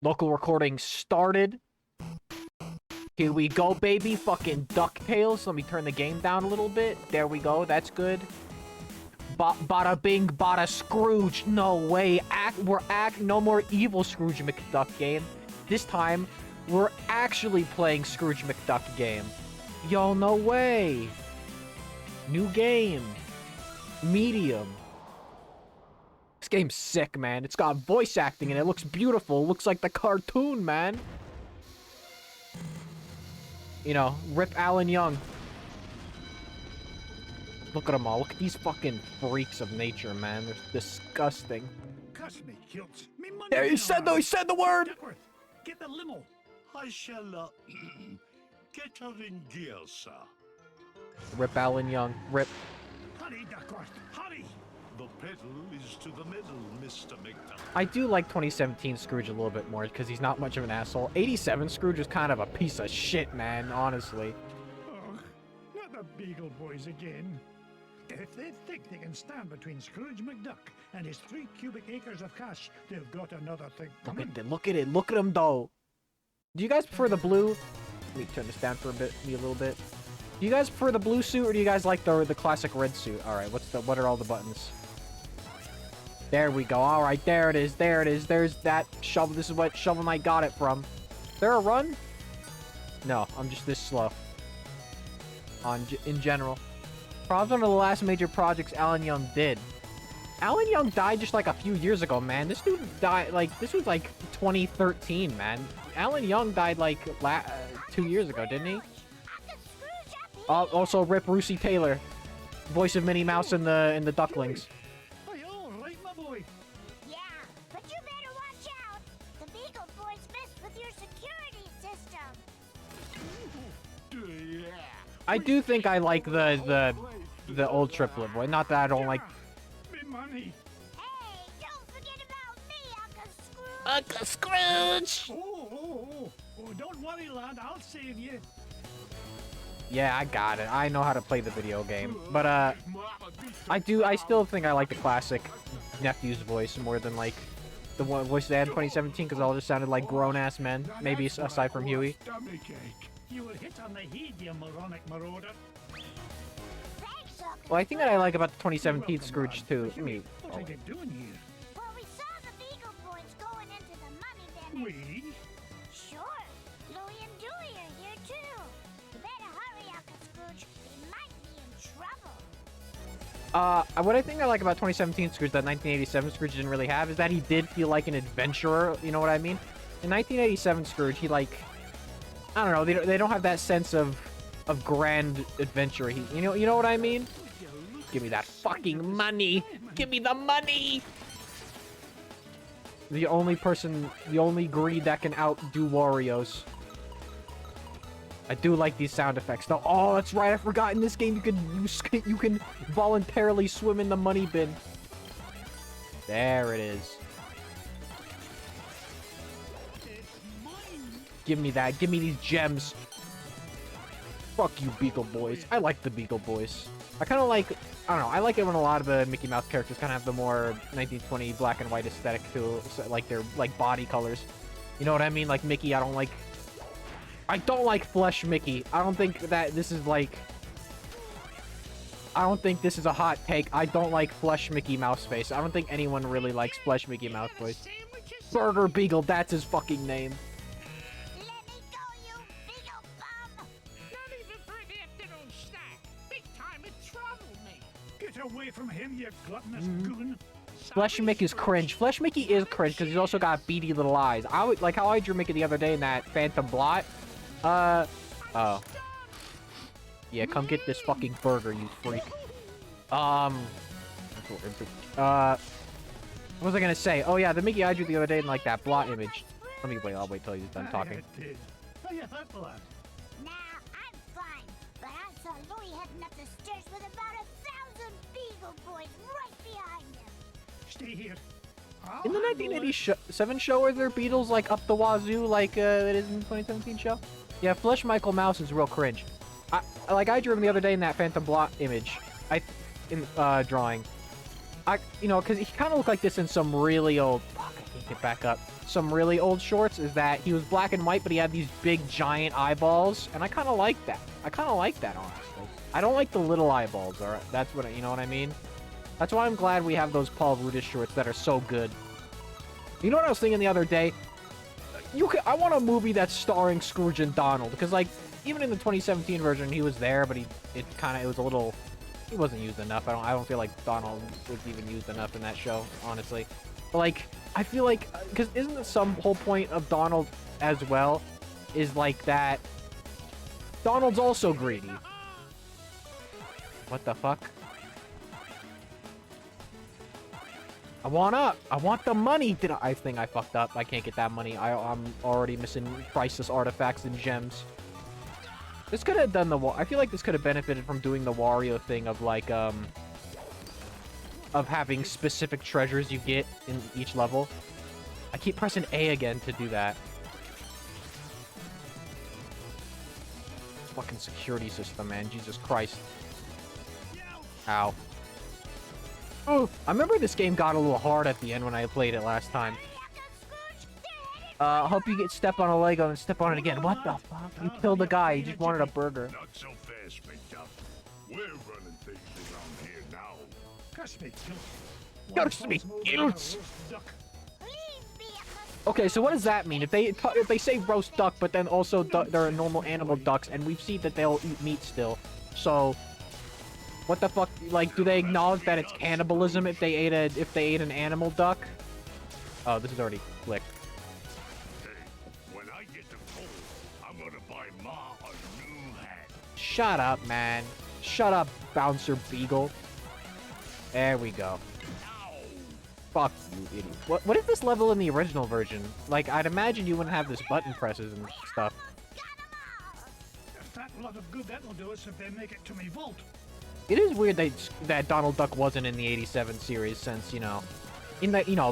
Local recording started. Here we go, baby. Fucking Ducktales. Let me turn the game down a little bit. There we go. That's good. Bada bing, bada Scrooge. No way. No more evil Scrooge McDuck game. This time, we're actually playing Scrooge McDuck game. Yo, no way. New game. Medium. This game's sick, man. It's got voice acting and it looks beautiful. It looks like the cartoon, man. You know, rip Alan Young. Look at them all. Look at these fucking freaks of nature, man. They're disgusting. There, he said the word! Get the limo. I shall, get her in gear, sir. Rip Alan Young. Rip. Hurry, Duckworth, hurry! The pedal is to the middle, Mr. McDuck. I do like 2017 Scrooge a little bit more, because he's not much of an asshole. 87 Scrooge is kind of a piece of shit, man, honestly. Oh, not the Beagle Boys again. If they think they can stand between Scrooge McDuck and his 3 cubic acres of cash, they've got another thing coming. Look at it. Look at him, though. Do you guys prefer the blue? Let me turn this down for a little bit. Do you guys prefer the blue suit, or do you guys like the classic red suit? All right, what are all the buttons? There we go. All right, there it is. There it is. There's that shovel. This is what Shovel Knight got it from. Is there a run? No, I'm just this slow. In general. Probably one of the last major projects Alan Young did. Alan Young died just like a few years ago, man. This dude died, like, this was like 2013, man. Alan Young died like 2 years ago, didn't he? Also, rip Russi Taylor, voice of Minnie Mouse in the Ducklings. Are you all right, my boy? Yeah, but you better watch out. The Beagle Boys messed with your security system. I do think I like the old triplet boy. Not that I don't like. Me money. Hey, don't forget about me, Uncle Scrooge. Uncle Scrooge. Oh, don't worry, lad. I'll save you. Yeah, I got it. I know how to play the video game. But I still think I like the classic nephew's voice more than like the one voice they had in 2017, because it all just sounded like grown-ass men. Maybe aside from Huey. You were hit on the head, you moronic marauder. Thanks, Uncle Well, I think that I like about the 2017 Scrooge too. What are you doing here? Well, we saw the Beagle Boys going into the money bin. We? Sure. Louie and Dewey are here, too. You better hurry, Uncle Scrooge. They might be in trouble. What I think I like about 2017 Scrooge that 1987 Scrooge didn't really have is that he did feel like an adventurer. You know what I mean? In 1987 Scrooge, he like, I don't know. They don't have that sense of grand adventure. You know what I mean? Give me that fucking money. Give me the money. The only greed that can outdo Wario's. I do like these sound effects though. Oh, that's right. I forgot in this game you can voluntarily swim in the money bin. There it is. Give me that. Give me these gems. Fuck you, Beagle Boys. I like the Beagle Boys. I kind of like, I don't know, I like it when a lot of the Mickey Mouse characters kind of have the more 1920 black and white aesthetic to, like, their, like, body colors. You know what I mean? Like, Mickey, I don't like Flesh Mickey. I don't think that this is, like, I don't think this is a hot take. I don't like Flesh Mickey Mouse face. I don't think anyone really likes Flesh Mickey Mouse face. Burger Beagle, that's his fucking name. Let me go, you Beagle bum. Not even for that little snack. Big time in trouble, mate. Get away from him, you gluttonous goon. Flesh Mickey is cringe. Flesh Mickey is cringe because he's also got beady little eyes. I would like how I drew Mickey the other day in that Phantom Blot. Oh. Yeah, come get this fucking burger, you freak. What was I gonna say? Oh yeah, the Mickey I drew the other day in like that Blot image. I'll wait till he's done talking. How you hurt, lad? Nah, I'm fine. But I saw Louie heading up the stairs with about 1,000 Beagle Boys right behind him. Stay here. In the 1987 show, are there Beatles like up the wazoo like it is in the 2017 show? Yeah, Flesh Michael Mouse is real cringe. I drew him the other day in that Phantom Blot image. Drawing. You know, because he kind of looked like this in some really old. Fuck, I hate get back up. Some really old shorts is that he was black and white, but he had these big, giant eyeballs, and I kind of like that. I kind of like that, honestly. I don't like the little eyeballs, alright? That's what, you know what I mean? That's why I'm glad we have those Paul Rudish shorts that are so good. You know what I was thinking the other day? I want a movie that's starring Scrooge and Donald, because, like, even in the 2017 version, he was there, but it was a little, he wasn't used enough. I don't feel like Donald was even used enough in that show, honestly. But, like, I feel like, because isn't the some whole point of Donald as well, is like that Donald's also greedy. What the fuck? I want the money. I think I fucked up. I can't get that money. I'm already missing priceless artifacts and gems. This could have done I feel like this could have benefited from doing the Wario thing of like, of having specific treasures you get in each level. I keep pressing A again to do that. Fucking security system, man. Jesus Christ. Ow. Oh, I remember this game got a little hard at the end when I played it last time. Hope you get step on a Lego and step on it again. What the fuck? You killed a guy. You just wanted a burger. Not so fast, McDuck. We're running things around here now. Curse me, guilt. Okay, so what does that mean? If they say roast duck, but then also they're normal animal ducks, and we've seen that they'll eat meat still. So, what the fuck? Like, do they acknowledge that it's cannibalism if they ate an animal duck? Oh, this is already clicked. Hey, when I get to Cole, I'm gonna buy Ma a new hat. Shut up, man. Shut up, Bouncer Beagle. There we go. Fuck you, idiot. What is this level in the original version? Like, I'd imagine you wouldn't have this button presses and stuff. A fat lot of good that'll do us if they make it to me vault. It is weird that Donald Duck wasn't in the 87 series since, you know,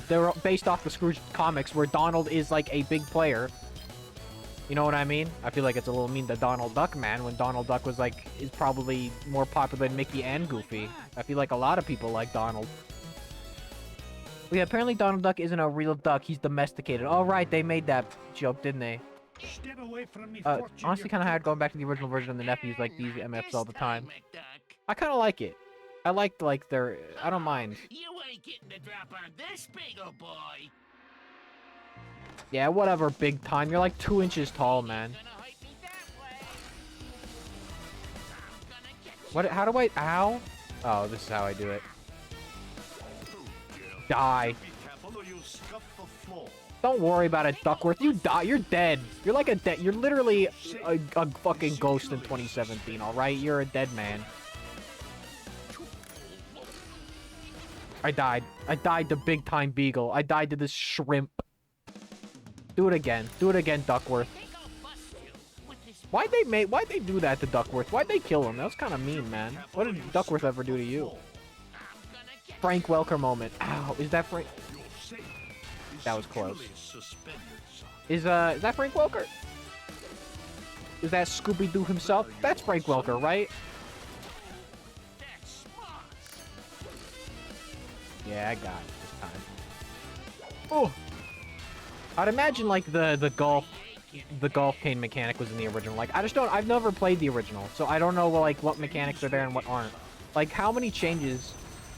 they're based off the Scrooge comics where Donald is like a big player. You know what I mean? I feel like it's a little mean to Donald Duck, man, when Donald Duck was like, is probably more popular than Mickey and Goofy. I feel like a lot of people like Donald. But yeah, apparently Donald Duck isn't a real duck, he's domesticated. All right, they made that joke, didn't they? Step away from me, Honestly, kind of hard going back to the original version of the nephews, like these MFs all the time. I kind of like it. I like their. I don't mind. You ain't getting the drop on this big old boy. Yeah, whatever, big time. You're like 2 inches tall, man. What? How do I? Ow! Oh, this is how I do it. Die. Don't worry about it, Duckworth. You die. You're dead. You're like a dead. You're literally a fucking ghost in 2017. All right, you're a dead man. I died. I died to big time beagle. I died to this shrimp. Do it again. Do it again, Duckworth. Why'd they do that to Duckworth? Why'd they kill him? That was kind of mean, man. What did Duckworth ever do to you? Frank Welker moment. Ow, is that Frank? That was close. Is that Frank Welker? Is that Scooby-Doo himself? That's Frank Welker, right? Yeah, I got it this time. Oh! I'd imagine like the golf cane mechanic was in the original. Like, I've never played the original, so I don't know like what mechanics are there and what aren't. Like, how many changes?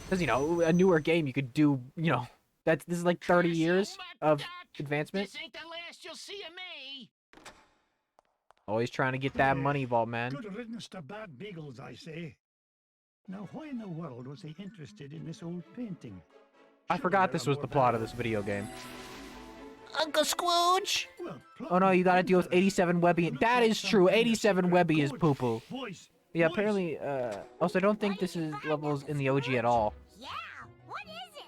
Because, you know, a newer game you could do, you know, this is like 30 years of advancement. This ain't the last you'll see of me. Always trying to get that money vault, man. Good riddance to bad beagles, I say. Now, why in the world was he interested in this old painting? I forgot this was the plot of this video game. Uncle Scrooge! Well, Oh no, you gotta deal with 87 Webby. That is true. 87 Webby is poo-poo. Yeah, apparently, also I don't think this is levels in the OG at all. Yeah, what is it?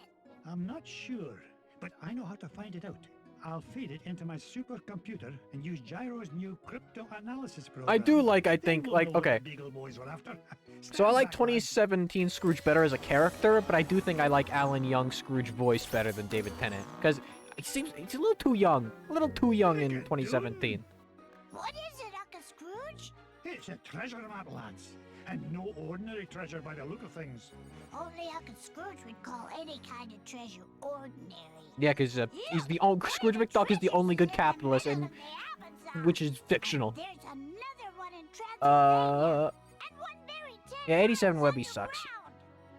I'm not sure, but I know how to find it out. I'll feed it into my supercomputer and use Gyro's new crypto analysis program. I do like, I think, Then we'll like, know what okay. the Beagle Boys were after. So I like Stand back, lad. 2017 Scrooge better as a character, but I do think I like Alan Young's Scrooge voice better than David Tennant. Because he's a little too young. A little too young in 2017. What is it, Uncle Scrooge? It's a treasure map, lads. And no ordinary treasure by the look of things. Only Uncle Scrooge would call any kind of treasure ordinary. Yeah, because he's the only Scrooge McDuck is the only good capitalist, and which is fictional. There's another one in Transylvania, and one buried 10 Yeah, 87 miles Webby sucks. underground.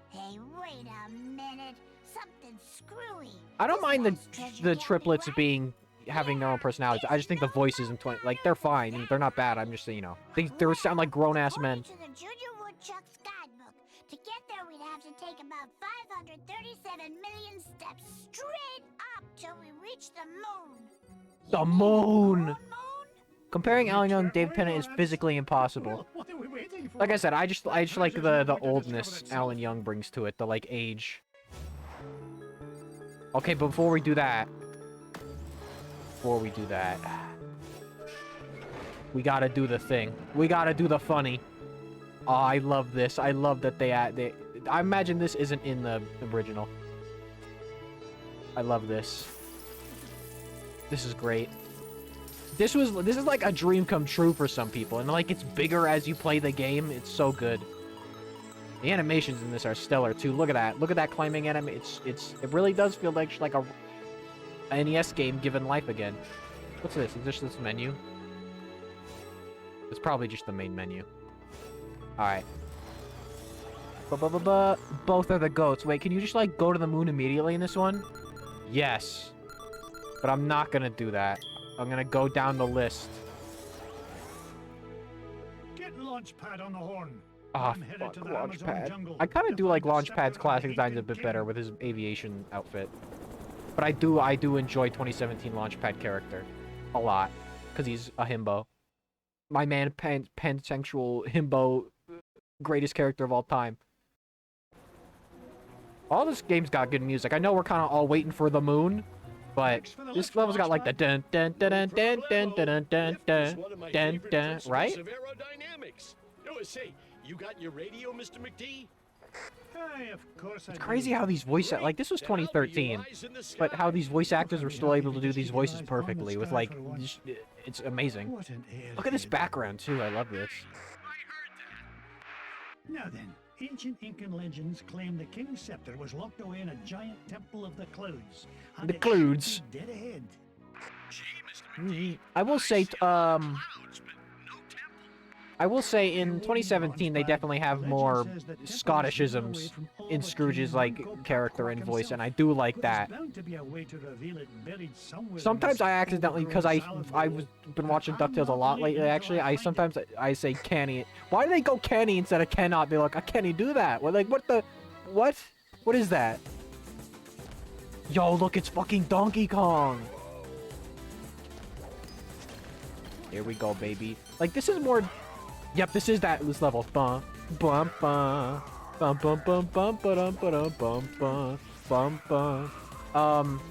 Hey, wait a minute. Something's screwy. I don't This mind guy's treasure the can't be triplets right. having their own personalities. I just think the voices in 20 like they're fine and they're not bad. I'm just saying, you know, they sound like grown ass men. According to the Junior Woodchuck's guidebook, to get there we'd have to take about 537 million steps straight up till we reach the moon. The You mean moon. moon? Comparing Alan Young and Dave Tennant is physically impossible. Well, what are we waiting for? Like I said, I just like the oldness Alan Young brings to it, the like age. Okay, but before we do that, we gotta do the thing. We gotta do the funny. Oh, I love this. I love that they I imagine this isn't in the original. I love this. This is great. This is like a dream come true for some people, and like it's bigger as you play the game. It's so good. The animations in this are stellar too. Look at that. Look at that climbing anime. It really does feel like a NES game given life again. What's this? Is this menu? It's probably just the main menu. Alright. Both are the goats. Wait, can you just like go to the moon immediately in this one? Yes. But I'm not gonna do that. I'm gonna go down the list. Get Launchpad on the horn. Ah, I'm headed fuck, to the Amazon Launchpad. jungle I kind to of do like find the Launchpad's scepter classic of designs a Ancient bit better King. with his aviation outfit. But I do enjoy 2017 Launchpad character a lot because he's a himbo. My man, pansexual himbo, greatest character of all time. All this game's got good music. I know we're kind of all waiting for the moon, but this level's got like the dun dun dun dun dun dun dun dun dun dun dun, right? Of aerodynamics. Oh, say, you got your radio, Mr. McD? Aye, of course It's crazy how these voice like this was 2013, but how these voice actors were still able to do these voices perfectly with like it's amazing. What an Look at this airhead. background too. I love this. Now then, ancient Incan legends claim the king's scepter was locked away in a giant temple of the clouds. And The it clouds. should be dead ahead. I will say in 2017 they definitely have more Scottishisms in Scrooge's like character and voice, and I do like that. Sometimes I accidentally, because I've been watching Ducktales a lot lately. Actually, I say canny. Why do they go canny instead of cannot? They're like, I can't do that. Well, like what is that? Yo, look, it's fucking Donkey Kong. Here we go, baby. Like this is more. Yep, this is this level. Bum bum bum bum bum bum bum bum bum bum bum bum bum.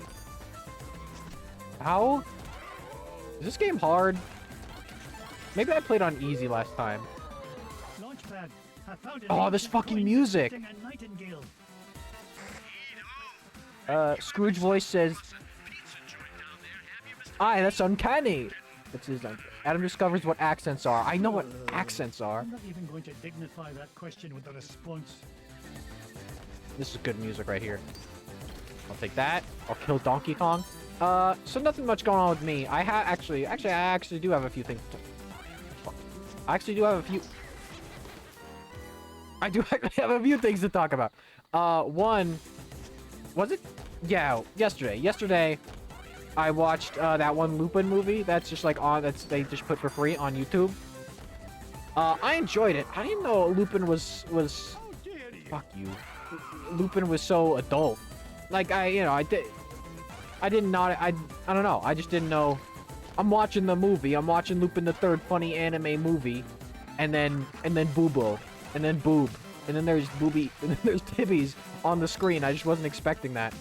How? Is this game hard? Maybe I played on easy last time. Launchpad, I found an Oh, this ancient fucking coin music. depicting a nightingale. Scrooge voice says, "Aye, that's uncanny." That's his. Adam discovers what accents are. I know what accents are. I'm not even going to dignify that question with a response. This is good music right here. I'll take that. I'll kill Donkey Kong. So nothing much going on with me. I actually do have a few things to... I actually do have a few... I do actually have a few things to talk about. One... Was it? Yeah, yesterday. Yesterday, I watched, that one Lupin movie that's just, like, they just put for free on YouTube. I enjoyed it. I didn't know Lupin was... Fuck you. Lupin was so adult. Like, I don't know. I just didn't know. I'm watching the movie. I'm watching Lupin the Third funny anime movie. And then Boobo. And then Boob. And then there's Booby. And then there's Tibbies on the screen. I just wasn't expecting that.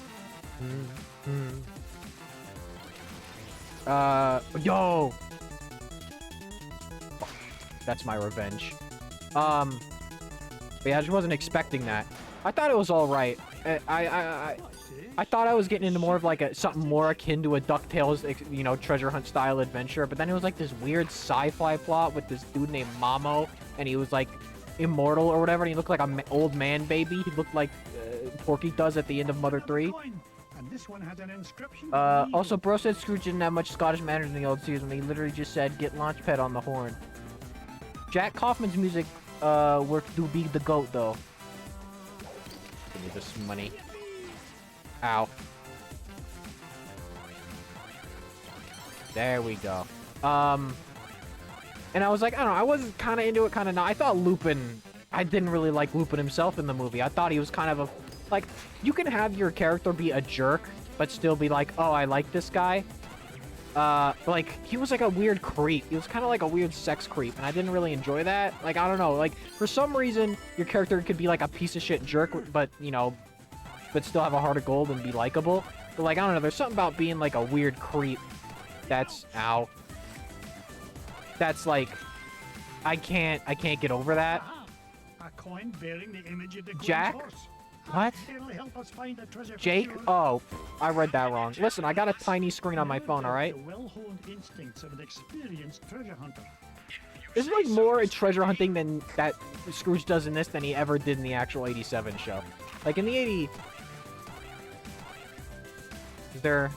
Yo! That's my revenge. But yeah, I just wasn't expecting that. I thought it was alright. I thought I was getting into more of like something more akin to a DuckTales, you know, treasure hunt style adventure, but then it was like this weird sci-fi plot with this dude named Mamo, and he was like immortal or whatever, and he looked like an old man baby. He looked like Porky does at the end of Mother 3. And this one has an inscription. Also, bro said Scrooge didn't have much Scottish manners in the old series when he literally just said, get Launchpad on the horn. Jack Kaufman's music, worked to be the goat, though. Give me this money. Ow. There we go. And I was like, I don't know, I was kind of into it, kind of not. I thought Lupin, I didn't really like Lupin himself in the movie. I thought he was kind of a, like, you can have your character be a jerk, but still be like, oh, I like this guy. Like, he was like a weird creep. He was kind of like a weird sex creep, and I didn't really enjoy that. Like, I don't know, like, for some reason, your character could be like a piece of shit jerk, but, you know, but still have a heart of gold and be likable. But, like, I don't know, there's something about being like a weird creep that's, ow. That's like, I can't get over that. A coin bearing the image of the Jack? Queen's horse. What? It'll help us find the treasure for Jake? sure. Oh, I read that wrong. Listen, I got a tiny screen on my phone, alright? The well-honed instincts of an experienced treasure hunter. This is like more a treasure hunting than that Scrooge does in this than he ever did in the actual 87 show. Like in the 80... Is there...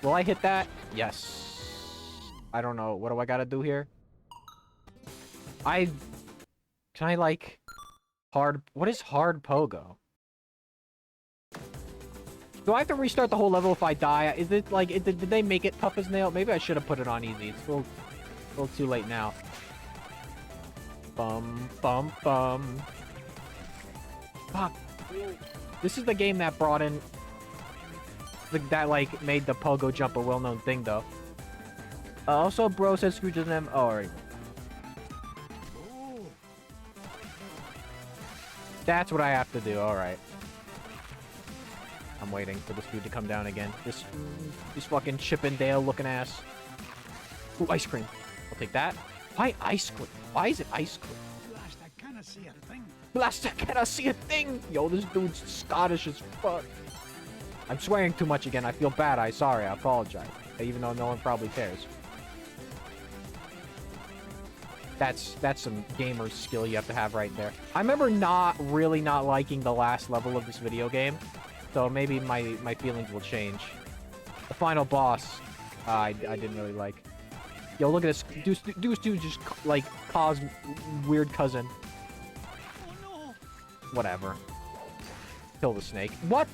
Will I hit that? Yes. I don't know. What do I gotta do here? Can I like... Hard... What is hard pogo? Do I have to restart the whole level if I die? Is it like... Did they make it tough as nail? Maybe I should have put it on easy. It's a little too late now. Bum, bum, bum. Fuck. This is the game that brought in... That, like, made the pogo jump a well-known thing, though. Also, bro said Scrooge doesn't have... Oh, alright. That's what I have to do, alright. I'm waiting for this dude to come down again. This fucking Chippendale-looking ass. Ooh, ice cream. I'll take that. Why ice cream? Why is it ice cream? Blast, I cannot see a thing. Blast, I cannot see a thing! Yo, this dude's Scottish as fuck. I'm swearing too much again. I feel bad. Sorry. I apologize. Even though no one probably cares. That's some gamer skill you have to have right there. I remember really not liking the last level of this video game. So maybe my feelings will change. The final boss, I didn't really like. Yo, look at this. Dude just, like, caused weird cousin. Whatever. Kill the snake. What?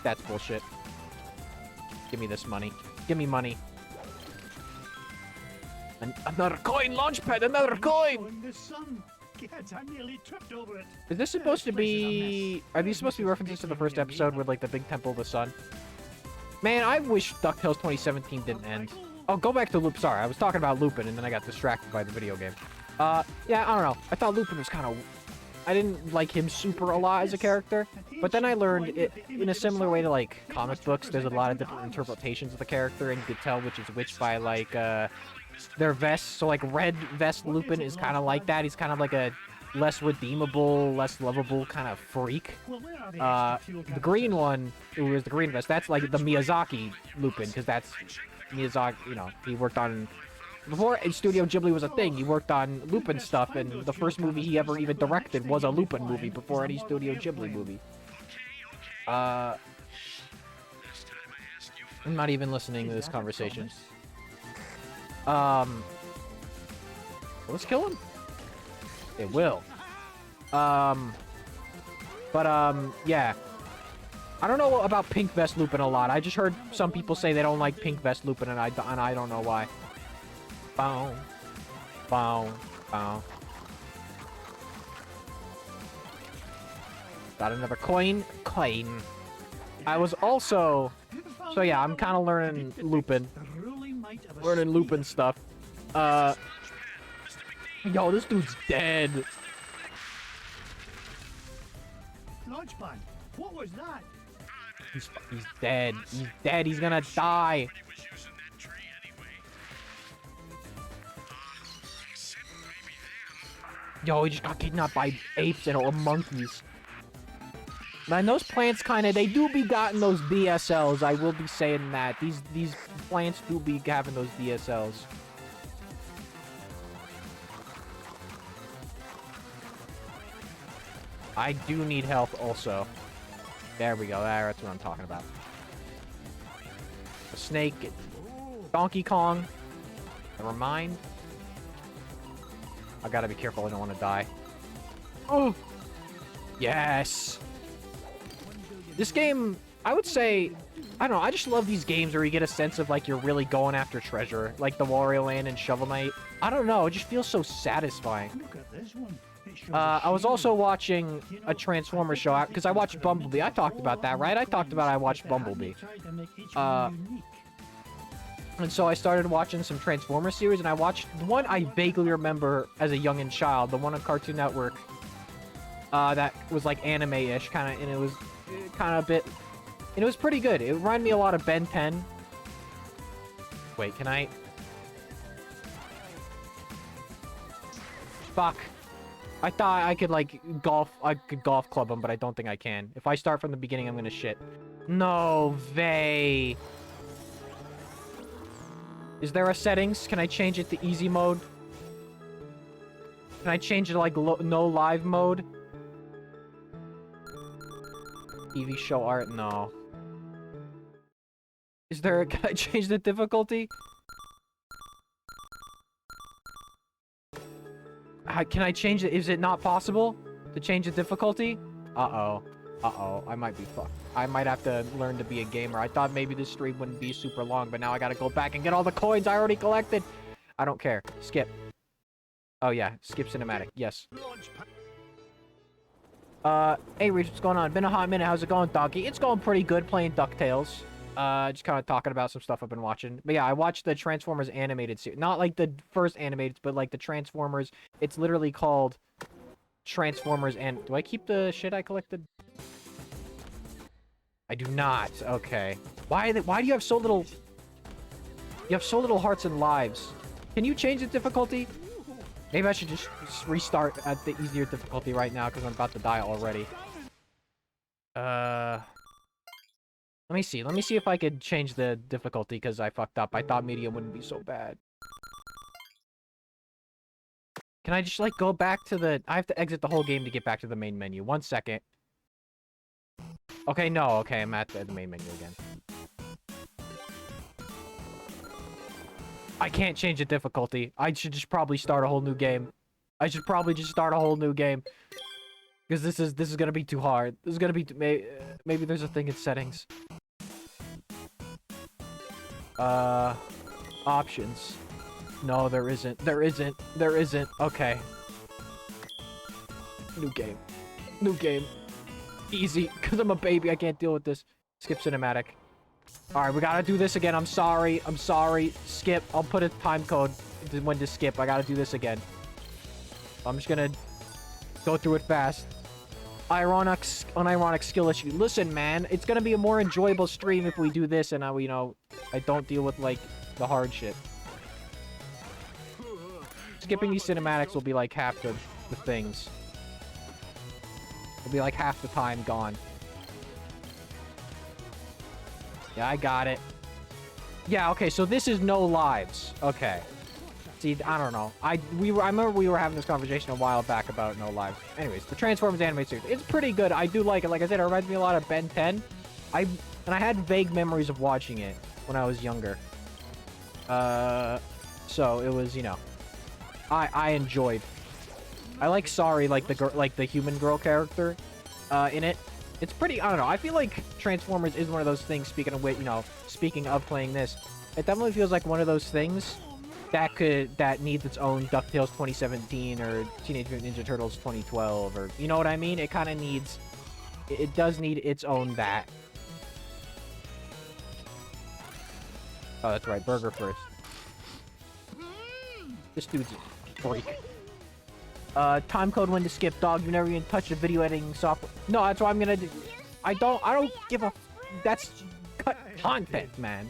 That's bullshit. Give me this money. Give me money. Another coin! Launchpad! Another coin! The sun. Kids, I nearly tripped over it. Is this supposed to be... Are these supposed to be references to the first episode with, like, the big temple of the sun? Man, I wish DuckTales 2017 didn't end. Oh, go back to Loop. Sorry, I was talking about Lupin, and then I got distracted by the video game. Yeah, I don't know. I thought Lupin was kind of... I didn't like him super a lot as a character, but then I learned it in a similar way to, like, comic books. There's a lot of different interpretations of the character, and you could tell which is which by, like, their vests. So, like, red vest Lupin is kind of like that. He's kind of like a less redeemable, less lovable kind of freak. The green one, who is the green vest, that's like the Miyazaki Lupin, because that's Miyazaki, you know, he worked on... Before Studio Ghibli was a thing, he worked on Lupin stuff, and the first movie he ever even directed was a Lupin movie before any Studio Ghibli movie. I'm not even listening to this conversation. Let's kill him? It will. Yeah. I don't know about Pink Vest Lupin a lot. I just heard some people say they don't like Pink Vest Lupin, and I don't know why. Bow. Bow. Bow. Got another coin. Coin. I was also... So yeah, I'm kind of learning Lupin. Learning Lupin stuff. Yo, this dude's dead. Launchpad, what was that? He's dead. He's dead. He's gonna die. Yo, he just got kidnapped by apes or monkeys. Man, those plants they do be gotten those DSLs. I will be saying that. These plants do be having those DSLs. I do need health also. There we go. That's what I'm talking about. A snake. Donkey Kong. Never mind. I gotta be careful. I don't want to die. Oh! Yes! This game, I would say... I don't know. I just love these games where you get a sense of, like, you're really going after treasure. Like the Wario Land and Shovel Knight. I don't know. It just feels so satisfying. Look at this one. I was also watching a Transformers show because I watched Bumblebee. I talked about that, right? I talked about I watched Bumblebee. And so I started watching some Transformers series, and I watched one I vaguely remember as a youngin' child, the one on Cartoon Network. That was like anime-ish, kind of, and it was kind of a bit, and it was pretty good. It reminded me a lot of Ben 10. Wait, can I? Fuck. I thought I could, like, golf club him, but I don't think I can. If I start from the beginning, I'm gonna shit. No, Vey. Is there a settings? Can I change it to easy mode? Can I change it to, like, no live mode? TV show art? No. Is there... Can I change the difficulty? Can I change it? Is it not possible to change the difficulty? Uh-oh. Uh-oh. I might be fucked. I might have to learn to be a gamer. I thought maybe this stream wouldn't be super long, but now I gotta go back and get all the coins I already collected. I don't care. Skip. Oh, yeah. Skip cinematic. Yes. Hey, Reese, what's going on? Been a hot minute. How's it going, Donkey? It's going pretty good playing Ducktales. Just kind of talking about some stuff I've been watching. But yeah, I watched the Transformers animated series. Not like the first animated, but like the Transformers. It's literally called Transformers and... Do I keep the shit I collected? I do not. Okay. Why do you have so little... You have so little hearts and lives. Can you change the difficulty? Maybe I should just restart at the easier difficulty right now because I'm about to die already. Let me see. Let me see if I could change the difficulty because I fucked up. I thought medium wouldn't be so bad. Can I just, like, go back to the... I have to exit the whole game to get back to the main menu. 1 second. Okay, no. Okay, I'm at the main menu again. I can't change the difficulty. I should just probably start a whole new game. I should probably just start a whole new game. Because this is gonna be too hard. This is gonna be... maybe there's a thing in settings. Options. No, there isn't. There isn't. There isn't. Okay. New game. New game. Easy. Because I'm a baby. I can't deal with this. Skip cinematic. Alright, we gotta do this again. I'm sorry. I'm sorry. Skip. I'll put a time code when to skip. I gotta do this again. I'm just gonna go through it fast. Unironic skill issue. Listen, man, it's gonna be a more enjoyable stream if we do this and you know, I don't deal with, like, the hard shit. Skipping these cinematics will be, like, half the things. It'll be, like, half the time gone. Yeah, I got it. Yeah, okay, so this is no lives. Okay. See, I don't know. I remember we were having this conversation a while back about no lives. Anyways, the Transformers animated series. It's pretty good. I do like it. Like I said, it reminds me a lot of Ben 10. I had vague memories of watching it when I was younger. So it was, you know, I enjoyed. I like Sorry, like the human girl character in it. It's pretty, I don't know. I feel like Transformers is one of those things, speaking of playing this, it definitely feels like one of those things that needs its own DuckTales 2017 or Teenage Mutant Ninja Turtles 2012, or you know what I mean? It kind of needs, it does need its own that. Oh, that's right, burger first. This dude's a freak. Time code when to skip, dog. You never even touched the video editing software. No, that's what I'm gonna do. I don't give a... That's cut content, man.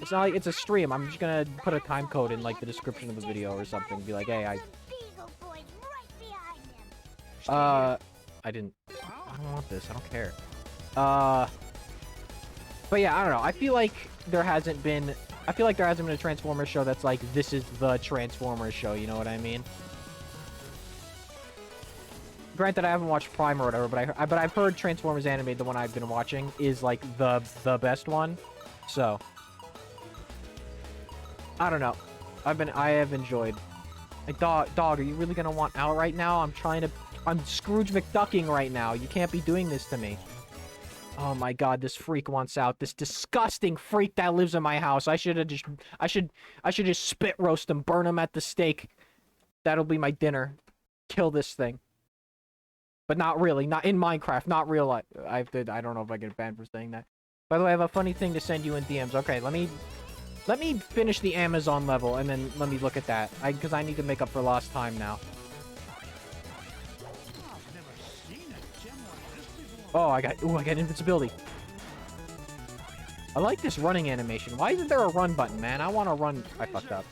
It's not like it's a stream. I'm just gonna put a time code in, like, the description of the video or something. Be like, hey, I don't want this. I don't care. But yeah, I don't know. I feel like there hasn't been a Transformers show that's like, this is the Transformers show. You know what I mean? granted, I haven't watched Prime or whatever, but I've heard Transformers animated, the one I've been watching, is like the best one. So I don't know. I have enjoyed. Like, dog, are you really gonna want out right now? I'm Scrooge McDucking right now. You can't be doing this to me. Oh my god, this freak wants out. This disgusting freak that lives in my house. I should just spit roast him, burn him at the stake. That'll be my dinner. Kill this thing. But not really. Not in Minecraft. Not real life. I don't know if I get banned for saying that. By the way, I have a funny thing to send you in DMs. Okay, let me finish the Amazon level, and then let me look at that. Because I need to make up for lost time now. Oh, I got invincibility. I like this running animation. Why isn't there a run button, man? I want to run. I fucked up.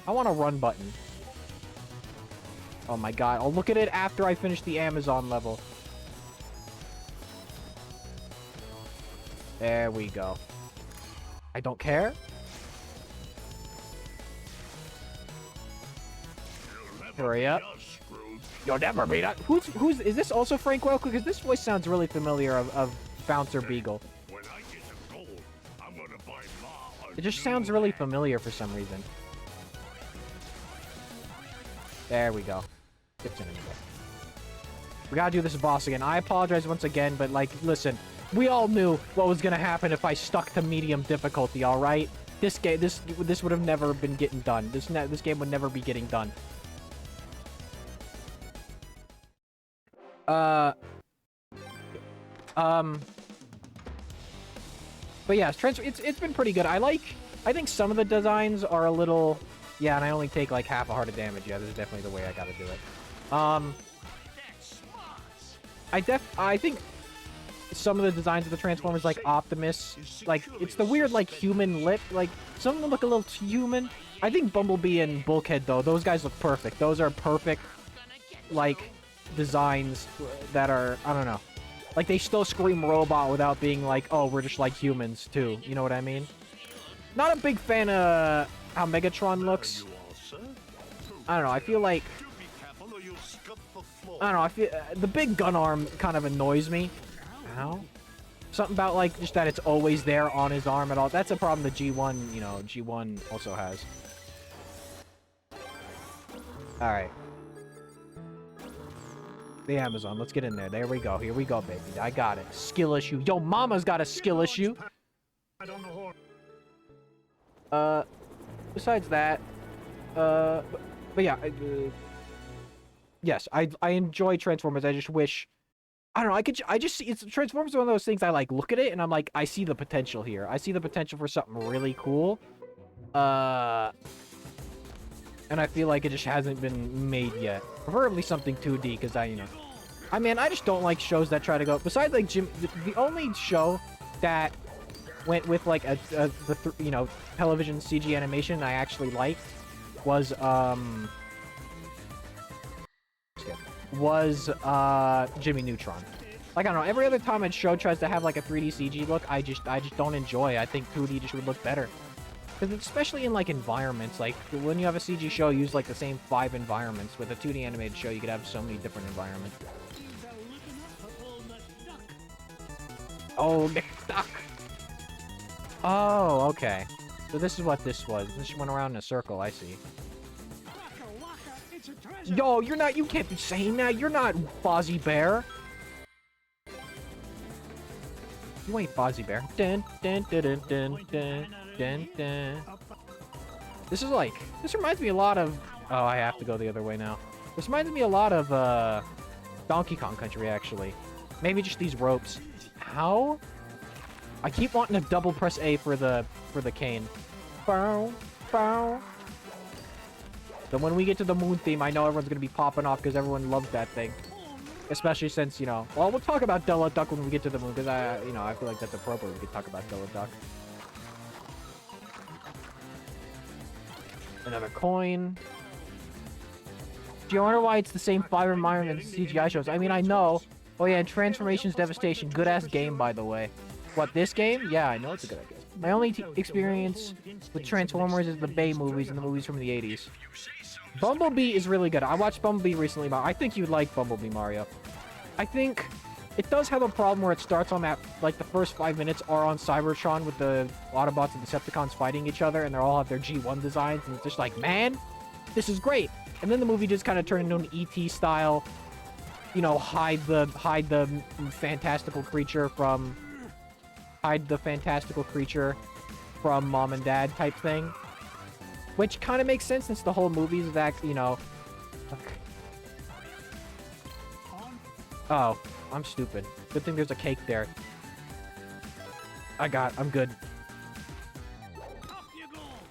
I want a run button. Oh my god. I'll look at it after I finish the Amazon level. There we go. I don't care. Hurry up. You'll never beat us. Who's is this also Frank Welker? Because this voice sounds really familiar of Bouncer Beagle. When I get the gold, I'm gonna buy Ma a It just new sounds really hat. familiar for some reason. There we go. We gotta do this boss again. I apologize once again, but like, listen, we all knew what was gonna happen if I stuck to medium difficulty. All right, this would have never been getting done. This game would never be getting done. But yeah, it's been pretty good. I think some of the designs are a little, yeah, and I only take like half a heart of damage. Yeah, this is definitely the way I gotta do it. I think some of the designs of the Transformers, like Optimus, like it's the weird like human lip, like some of them look a little too human. I think Bumblebee and Bulkhead though, those guys look perfect. Those are perfect, like, designs that are, I don't know, like they still scream robot without being like, oh, we're just like humans too, you know what I mean? Not a big fan of how Megatron looks. I don't know, I feel like, I don't know, I feel the big gun arm kind of annoys me. Ow. Something about like just that it's always there on his arm at all. That's a problem the G1, you know, G1 also has. Alright. The Amazon. Let's get in there. There we go. Here we go, baby. I got it. Skill issue. Yo, mama's got a skill issue. I don't know Besides that, but yeah, yes, I enjoy Transformers. I just wish, I don't know, I just see, it's Transformers is one of those things I like look at it and I'm like, I see the potential here. I see the potential for something really cool. And I feel like it just hasn't been made yet. Preferably something 2D, because I just don't like shows that try to go... Besides, like, the only show that went with, like, you know, television CG animation I actually liked was, Jimmy Neutron. Like, I don't know, every other time a show tries to have, like, a 3D CG look, I just don't enjoy. I think 2D just would look better. Because especially in, like, environments, like, when you have a CG show, use, like, the same 5 environments. With a 2D animated show, you could have so many different environments. Oh, McDuck! Oh, okay. So this is what this was. This went around in a circle, I see. Yo, you can't be saying that. You're not Fozzie Bear. You ain't Fozzie Bear. Dun, dun, dun, dun, dun, dun. Dun, dun. This reminds me a lot of, oh, I have to go the other way now. This reminds me a lot of, Donkey Kong Country, actually. Maybe just these ropes. How? I keep wanting to double press A for the cane. Bow, bow. Then when we get to the moon theme, I know everyone's gonna be popping off because everyone loves that thing. Especially since, you know, well, we'll talk about Della Duck when we get to the moon, because I feel like that's appropriate. We could talk about Della Duck. Another coin. Do you wonder why it's the same 5 environments as CGI shows? I mean, I know. Oh yeah, and Transformations Devastation. Good-ass game, by the way. What, this game? Yeah, I know it's a good idea. My only experience with Transformers is the Bay movies and the movies from the 80s. Bumblebee is really good. I watched Bumblebee recently, but I think you'd like Bumblebee, Mario. I think it does have a problem where it starts on that, like, the first 5 minutes are on Cybertron with the Autobots and Decepticons fighting each other, and they all have their G1 designs, and it's just like, man, this is great. And then the movie just kind of turned into an E.T. style, you know, hide the fantastical creature from Mom and Dad type thing. Which kind of makes sense since the whole movie is that, you know... Oh, I'm stupid. Good thing there's a cake there. I'm good.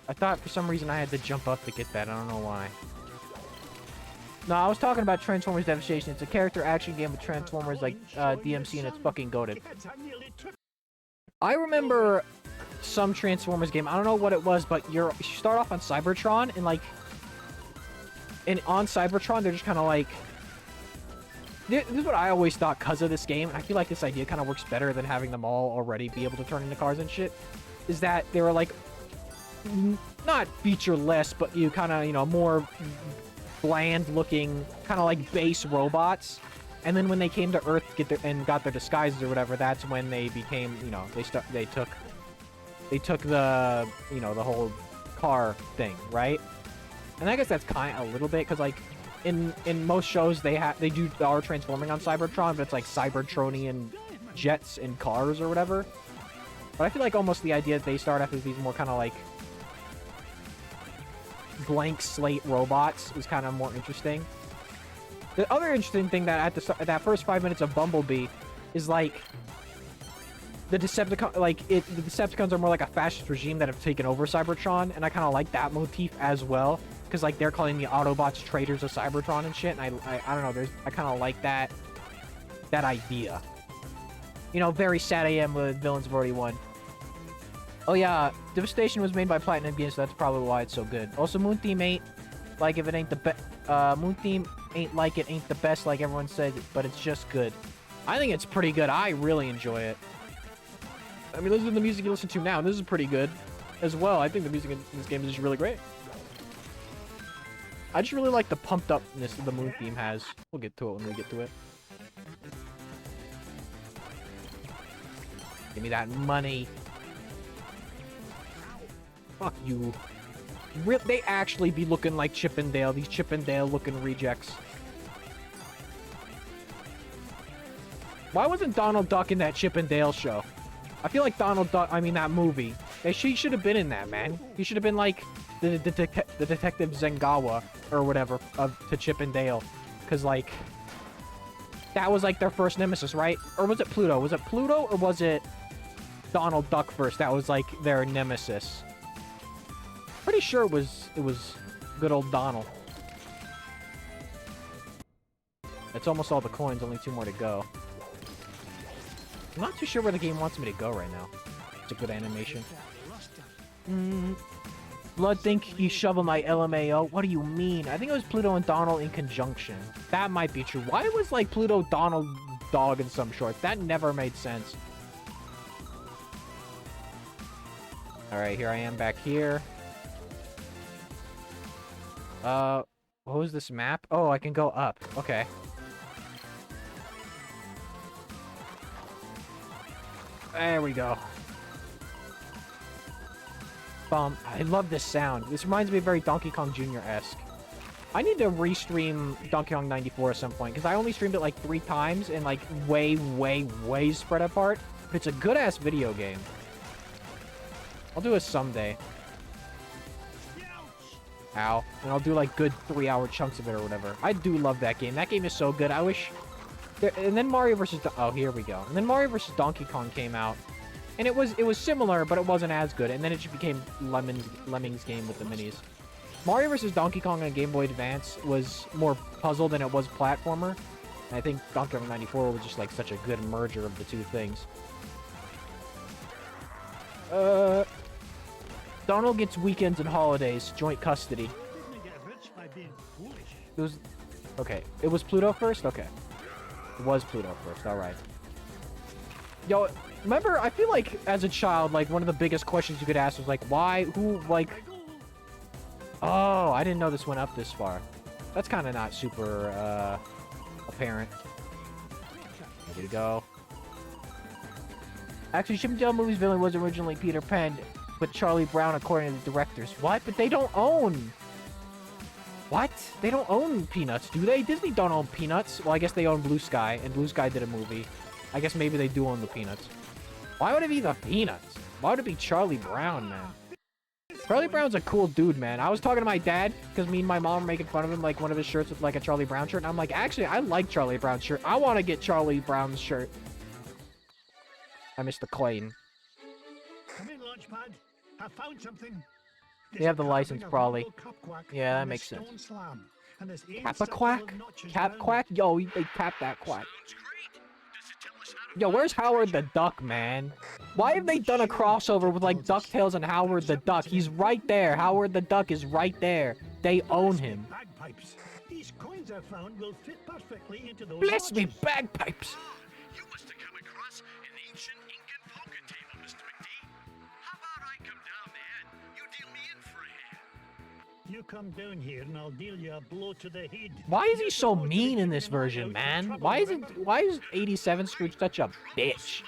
I thought for some reason I had to jump up to get that. I don't know why. No, I was talking about Transformers Devastation. It's a character action game with Transformers like DMC, and it's fucking goated. I remember some Transformers game. I don't know what it was, but you start off on Cybertron, and like... And on Cybertron, they're just kind of like... This is what I always thought because of this game, and I feel like this idea kind of works better than having them all already be able to turn into cars and shit, is that they were like... Not featureless, but you kind of, you know, more... bland-looking, kind of like base robots, and then when they came to Earth and got their disguises or whatever, that's when they became, you know, they took the, you know, the whole car thing, right? And I guess that's kind of a little bit because like in most shows they are transforming on Cybertron, but it's like Cybertronian jets and cars or whatever. But I feel like almost the idea that they start off as these more kind of like blank slate robots is kind of more interesting. The other interesting thing that at that first 5 minutes of Bumblebee is like the Decepticons are more like a fascist regime that have taken over Cybertron, and I kind of like that motif as well because like they're calling the Autobots traitors of Cybertron and shit, and I don't know, I kind of like that idea. You know, very sad AM with villains have already won. Oh yeah, Devastation was made by Platinum Games, so that's probably why it's so good. Also, Moon Theme ain't like if it ain't the best. Moon Theme ain't like it ain't the best, like everyone said, but it's just good. I think it's pretty good. I really enjoy it. I mean, listen to the music you listen to now, and this is pretty good as well. I think the music in this game is just really great. I just really like the pumped upness that the Moon Theme has. We'll get to it when we get to it. Give me that money. Fuck you. They actually be looking like Chip and Dale, these Chip and Dale looking rejects. Why wasn't Donald Duck in that Chip and Dale show? I feel like that movie. She should have been in that, man. He should have been like the Detective Zengawa or whatever to Chip and Dale. Because like, that was like their first nemesis, right? Or was it Pluto? Was it Pluto or was it Donald Duck first? That was like their nemesis. Pretty sure it was good old Donald. That's almost all the coins, only 2 more to go. I'm not too sure where the game wants me to go right now. It's a good animation. Blood think he shoveled my LMAO. What do you mean? I think it was Pluto and Donald in conjunction. That might be true. Why was like Pluto, Donald, Dog in some shorts? That never made sense. Alright, here I am back here. What was this map? Oh, I can go up. Okay. There we go. I love this sound. This reminds me of very Donkey Kong Jr.-esque. I need to restream Donkey Kong 94 at some point, because I only streamed it like 3 times and like way spread apart. But it's a good-ass video game. I'll do it someday. Ow. And I'll do like good 3-hour chunks of it or whatever. I do love that game. That game is so good. I wish... And then Mario vs. Oh, here we go. And then Mario vs. Donkey Kong came out. And it was similar, but it wasn't as good. And then it just became Lemmings game with the minis. Mario vs. Donkey Kong on Game Boy Advance was more puzzle than it was platformer. And I think Donkey Kong 94 was just like such a good merger of the two things. Donald gets weekends and holidays, joint custody. It was... Okay, it was Pluto first? Okay. It was Pluto first, alright. Yo, remember, I feel like, as a child, like, one of the biggest questions you could ask was, like, why, who, like... Oh, I didn't know this went up this far. That's kind of not super, apparent. There you go. Actually, Chip and Dale movie's villain was originally Peter Pan, but Charlie Brown, according to the directors. What? But they don't own... What? They don't own Peanuts, do they? Disney don't own Peanuts. Well, I guess they own Blue Sky, and Blue Sky did a movie. I guess maybe they do own the Peanuts. Why would it be the Peanuts? Why would it be Charlie Brown, man? Charlie Brown's a cool dude, man. I was talking to my dad, because me and my mom were making fun of him, like, one of his shirts with, like, a Charlie Brown shirt. And I'm like, actually, I like Charlie Brown's shirt. I want to get Charlie Brown's shirt. I missed the coin. Come in, Launchpad. I found something. They have the license, probably. Yeah, that makes sense. Kappa Quack? Cap Quack? Yo, they cap that quack. Yo, where's Howard the Duck, man? Why have they done a crossover with, like, Ducktales and Howard the Duck? He's right there. Howard the Duck is right there. They own him. Bagpipes. These coins I found will fit perfectly into those Bless me, lodges. bagpipes! You must have come across an ancient Incan poker table, Mr. McD. How about I come down there and you deal me in for a hand? You come down here and I'll deal you a blow to the head. Why is he so mean in this version, man? Why is 87 Scrooge such a bitch?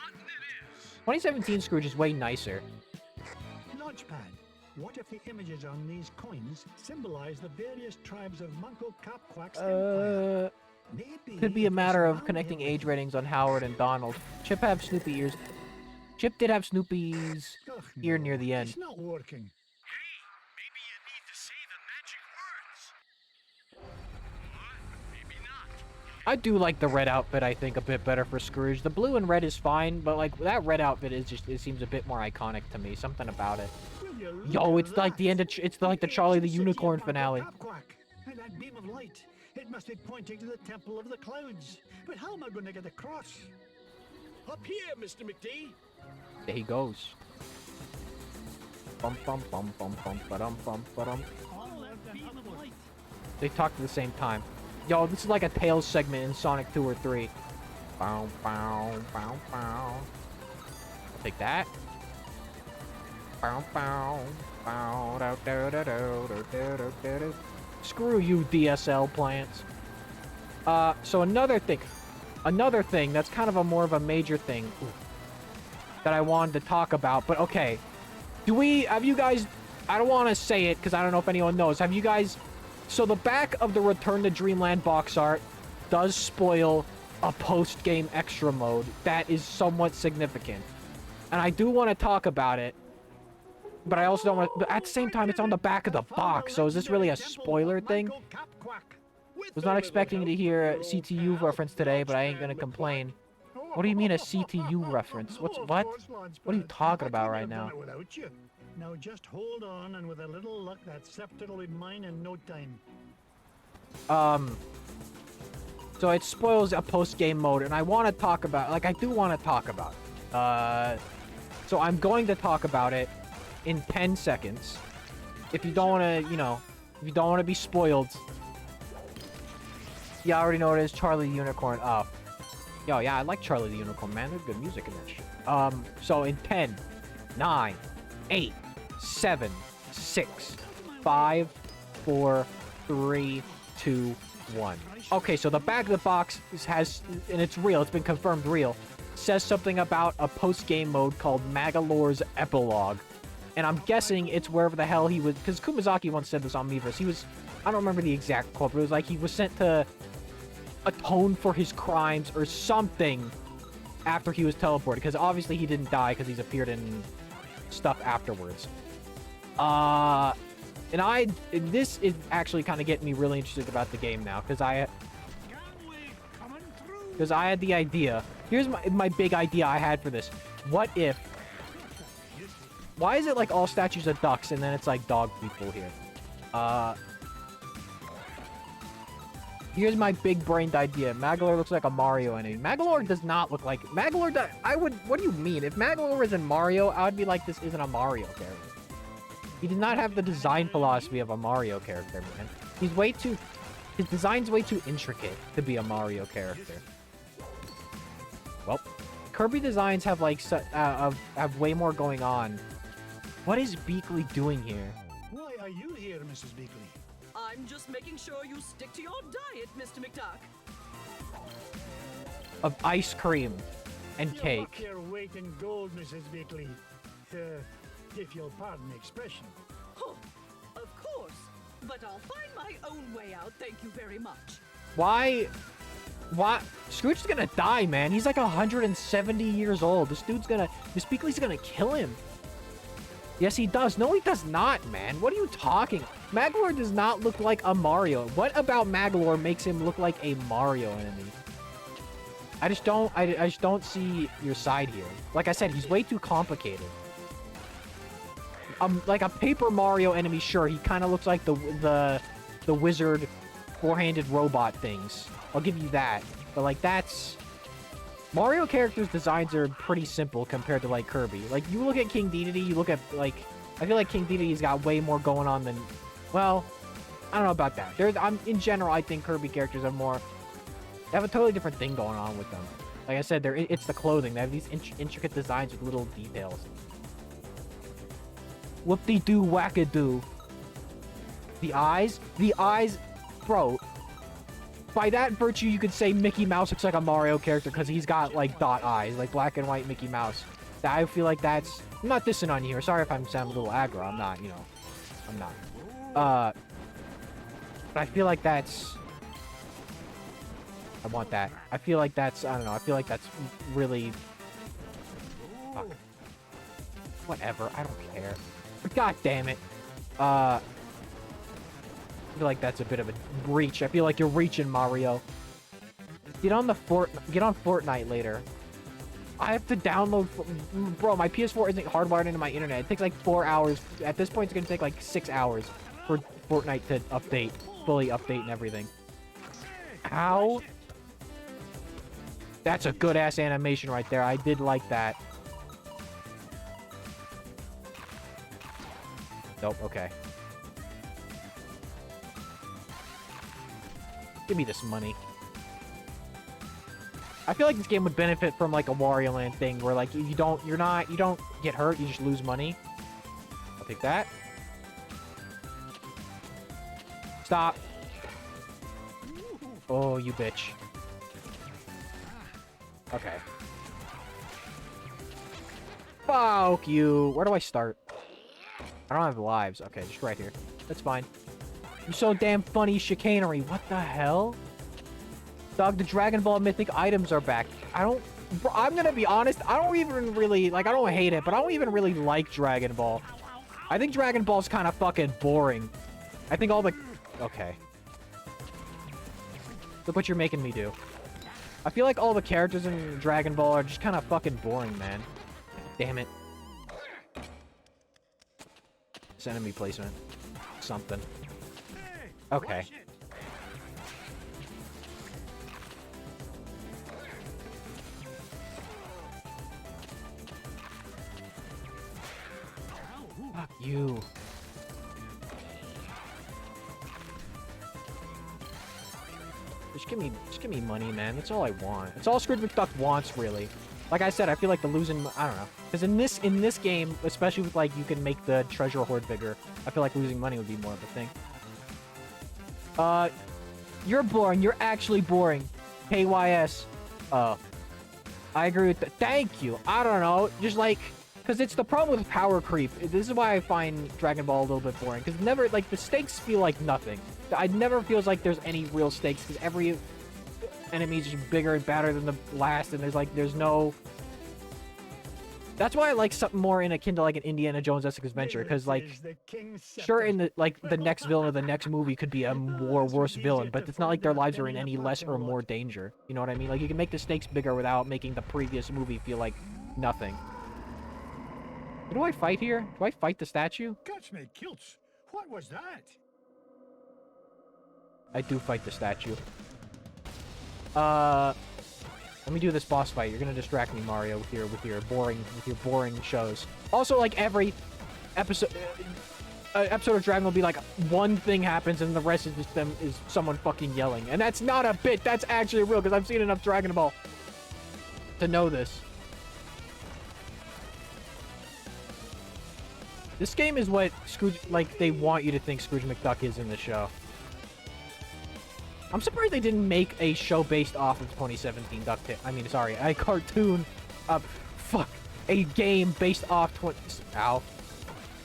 2017 Scrooge is way nicer. Launchpad. What if the images on these coins symbolize the various tribes of Munko Kapquak's empire? Maybe Could be a matter of it's connecting downhill. age ratings on Howard and Donald. Chip have Snoopy ears. Chip did have Snoopy's Ugh, ear no, near the end. It's not working. Maybe you need to say the magic words. Or maybe not. I do like the red outfit, I think, a bit better for Scrooge. The blue and red is fine, but, like, that red outfit is just, it seems a bit more iconic to me. Something about it. Will you look Yo, at it's like the that? end of, it's like the Charlie the Ancient city Unicorn of Munko finale. Kapquak. And that beam of light. It must be pointing to the Temple of the Clouds. But how am I going to get across? Up here, Mr. McD. There he goes. Bum bum bum bum bum ba-dum bum ba-dum. They talk at the same time. Yo, this is like a Tails segment in Sonic 2 or 3. Bow, bow, bow, bow. I'll take that. Bow, bow, bow, do, do, do, do, do, do, do, do. Screw you, DSL plants. So another thing that's kind of a more of a major thing that I wanted to talk about, but okay. Have you guys, I don't want to say it because I don't know if anyone knows. Have you guys, so the back of the Return to Dreamland box art does spoil a post-game extra mode that is somewhat significant. And I do want to talk about it, but I also don't want to, but at the same time, it's on the back of the box, so is this really a spoiler thing? Was not expecting to hear a CTU reference today, but I ain't gonna complain. What do you mean a CTU reference? What? What are you talking about right now? Without you. Now just hold on, and with a little luck, that scepter will be mine in no time. So it spoils a post-game mode, and I want to talk about, like, I do want to talk about it. So I'm going to talk about it in 10 seconds. If you don't want to, you know, if you don't want to be spoiled. Yeah, I already know what it is. Charlie the Unicorn. Oh. Yo, yeah, I like Charlie the Unicorn, man. There's good music in that shit. So in 10, 9, 8, 7, 6, 5, 4, 3, 2, 1. Okay, so the back of the box has, and it's real, it's been confirmed real, says something about a post-game mode called Magalore's Epilogue. And I'm guessing it's wherever the hell he was, because Kumazaki once said this on Miiverse. He was, I don't remember the exact quote, but it was like he was sent to atone for his crimes or something after he was teleported, because obviously he didn't die because he's appeared in stuff afterwards. And this is actually kind of getting me really interested about the game now, because I had the idea. Here's my big idea I had for this. What if, why is it like all statues of ducks and then it's like dog people here? Here's my big-brained idea. Magalore looks like a Mario enemy. Magalore does not look like... what do you mean? If Magalore was in Mario, I would be like, this isn't a Mario character. He did not have the design philosophy of a Mario character, man. His design's way too intricate to be a Mario character. Well, Kirby designs have, like, have way more going on. What is Beakley doing here? Why are you here, Mrs. Beakley? I'm just making sure you stick to your diet, Mr. McDuck. of ice cream and You'll cake. work your weight in gold, Mrs. Beakley. If you'll pardon the expression. Oh, of course. But I'll find my own way out, thank you very much. Why? Scrooge is gonna die, man. He's like 170 years old. This Beakley's gonna kill him. Yes, he does. No, he does not, man. What are you talking? Maglor does not look like a Mario. What about Maglor makes him look like a Mario enemy? I just don't see your side here. Like I said, he's way too complicated. Like a Paper Mario enemy, sure, he kind of looks like the wizard four-handed robot things. I'll give you that. But like that's Mario characters' designs are pretty simple compared to like Kirby. Like you look at King Dedede, you look at like I feel like King Dedede's got way more going on than well, I don't know about that. In general, I think Kirby characters are more. They have a totally different thing going on with them. Like I said, it's the clothing. They have these intricate designs with little details. Whoop-de-doo, whack-a-doo. The eyes, bro. By that virtue, you could say Mickey Mouse looks like a Mario character because he's got like dot eyes, like black and white Mickey Mouse. I feel like that's. I'm not dissing on you here. Sorry if I'm sounding a little aggro. I'm not, I'm not. But I feel like that's. I want that. I feel like that's. I don't know. I feel like that's really. Fuck. Whatever. I don't care. God damn it. I feel like that's a bit of a reach. I feel like you're reaching, Mario. Get on Fortnite later. I have to download. Bro, my PS4 isn't hardwired into my internet. It takes like 4 hours. At this point, it's gonna take like 6 hours for Fortnite to update, fully update and everything. Ow. That's a good ass animation right there. I did like that. Nope, okay. Give me this money. I feel like this game would benefit from like a Wario Land thing where like you don't get hurt, you just lose money. I'll take that. Stop. Oh, you bitch. Okay. Fuck you. Where do I start? I don't have lives. Okay, just right here. That's fine. You're so damn funny, chicanery. What the hell? Dog, the Dragon Ball mythic items are back. Bro, I'm gonna be honest. I don't even really, like, I don't hate it, but I don't even really like Dragon Ball. I think Dragon Ball's kind of fucking boring. I think all the... Okay. Look what you're making me do. I feel like all the characters in Dragon Ball are just kind of fucking boring, man. Damn it. It's enemy placement. Something. Okay. Fuck you. Just give me money, man. That's all I want. That's all Scrooge McDuck wants, really. Like I said, I feel like the losing, I don't know. Because in this game, especially with like you can make the treasure hoard bigger, I feel like losing money would be more of a thing. You're boring. You're actually boring. KYS. I agree with that. Thank you. I don't know. Just like, because it's the problem with power creep. This is why I find Dragon Ball a little bit boring. Because never, like, the stakes feel like nothing. I never feels like there's any real stakes. Because every enemy is just bigger and badder than the last. And there's no... That's why I like something more akin to like an Indiana Jones-esque adventure, because like, sure, in the next villain of the next movie could be a more worse villain, but it's not like their lives are in any less or more danger. You know what I mean? Like you can make the stakes bigger without making the previous movie feel like nothing. Do I fight here? Do I fight the statue? Catch me kilts. What was that? I do fight the statue. Let me do this boss fight. You're gonna distract me, Mario, with your boring shows. Also, like every episode of Dragon will be like one thing happens and the rest is just is someone fucking yelling, and that's not a bit. That's actually real because I've seen enough Dragon Ball to know this. This game is what Scrooge, like, they want you to think Scrooge McDuck is in the show. I'm surprised they didn't make a show based off of 2017 Ducktales. I mean, sorry, a cartoon. Fuck. A game based off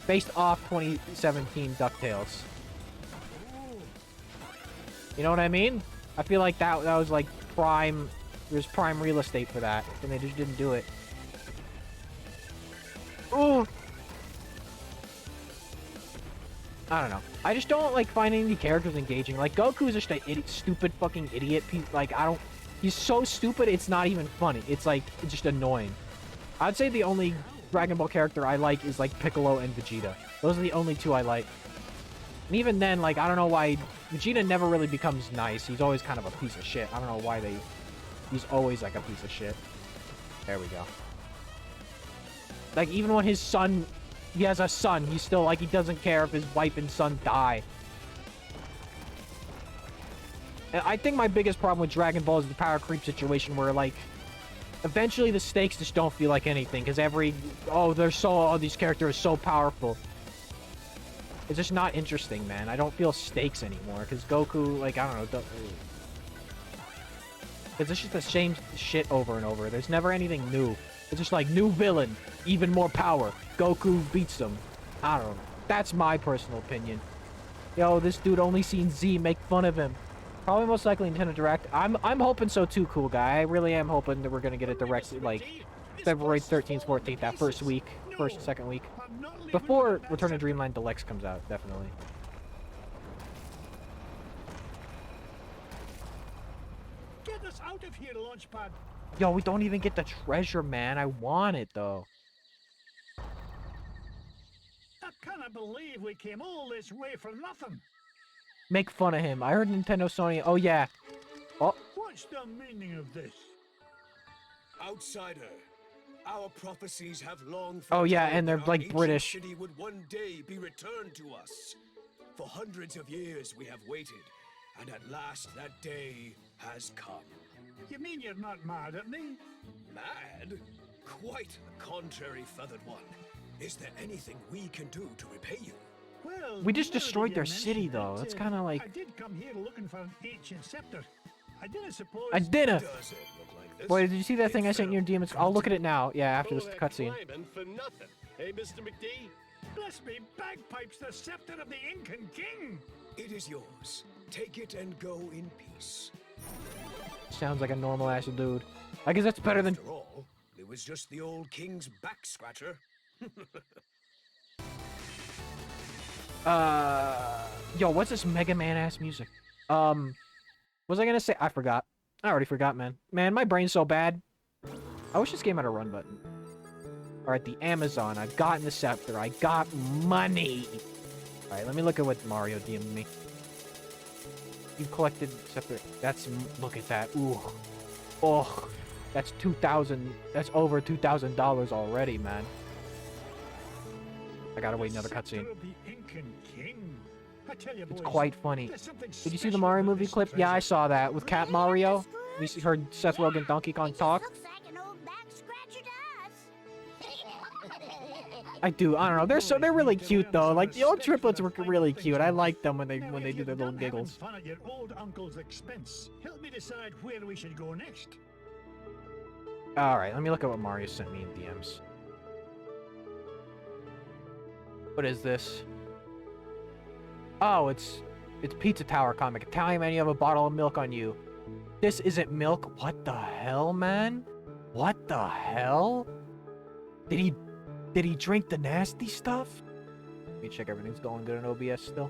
based off 2017 Ducktales. You know what I mean? I feel like that was like prime. There's prime real estate for that, and they just didn't do it. Ooh. I don't know. I just don't like finding the characters engaging. Like Goku's just a stupid fucking idiot. Like he's so stupid. It's not even funny. It's like it's just annoying. I'd say the only Dragon Ball character I like is like Piccolo and Vegeta. Those are the only two I like. And even then, like I don't know why Vegeta never really becomes nice. He's always kind of a piece of shit. I don't know why he's always like a piece of shit. There we go. Like even when his son. He has a son. He's still like he doesn't care if his wife and son die. And I think my biggest problem with Dragon Ball is the power creep situation where like eventually the stakes just don't feel like anything because these characters are so powerful. It's just not interesting, man. I don't feel stakes anymore because Goku, like I don't know, because it's just the same shit over and over. There's never anything new. It's just like new villain, even more power. Goku beats them. I don't know. That's my personal opinion. Yo, this dude only seen Z make fun of him. Probably most likely Nintendo Direct. I'm hoping so too, cool guy. I really am hoping that we're gonna get a direct like February 13th, 14th, that second week. Before Return to Dreamland Deluxe comes out, definitely. Get us out of here, Launchpad. Yo, we don't even get the treasure, man. I want it though. I cannot believe we came all this way for nothing. Make fun of him. I heard Nintendo, Sony. Oh yeah. Oh. What's the meaning of this? Outsider, our prophecies have long. Oh yeah, and they're that our like ancient British. City would one day be returned to us. For hundreds of years we have waited, and at last that day has come. You mean you're not mad at me? Mad? Quite the contrary, feathered one. Is there anything we can do to repay you? Well, We just now that destroyed you their mention city, it, though. It's kind of like I did come here looking for an ancient scepter. I didn't suppose. I didn't. Does it look like this? Boy, did you see that thing I sent you in DMs? I'll look at it now. Yeah, after this All that cutscene. climbing for nothing. Hey, Mr. McD? Bless me, bagpipes, the scepter of the Incan king. It is yours. Take it and go in peace. Sounds like a normal ass dude. I guess that's better than. After all, it was just the old king's back scratcher. Yo, what's this Mega Man ass music? What was I gonna say? I forgot. I already forgot, man. Man, my brain's so bad. I wish this game had a run button. Alright, the Amazon. I've gotten the scepter. I got money. Alright, let me look at what Mario DM'd me. You collected scepter. That's, look at that. Ooh. Oh. That's 2,000. That's over $2,000 already, man. I gotta wait another cutscene. Scepter of the Incan king. I tell you, It's boys, quite funny. there's something Did you see the special Mario about movie this clip? Yeah, I treasure. saw that with Cat Mario. We heard Seth Rogen, Donkey Kong It just talk. looks like an old back scratcher to us. I do. I don't know. They're really cute though. Like the old triplets were really cute. I like them when they Now, do if their you're little done having giggles. fun at your old uncle's expense, help me decide where we should go next. All right, let me look at what Mario sent me in DMs. What is this? Oh, it's Pizza Tower comic. Italian man, you have a bottle of milk on you. This isn't milk. What the hell, man? What the hell? Did he drink the nasty stuff? Let me check everything's going good in OBS still.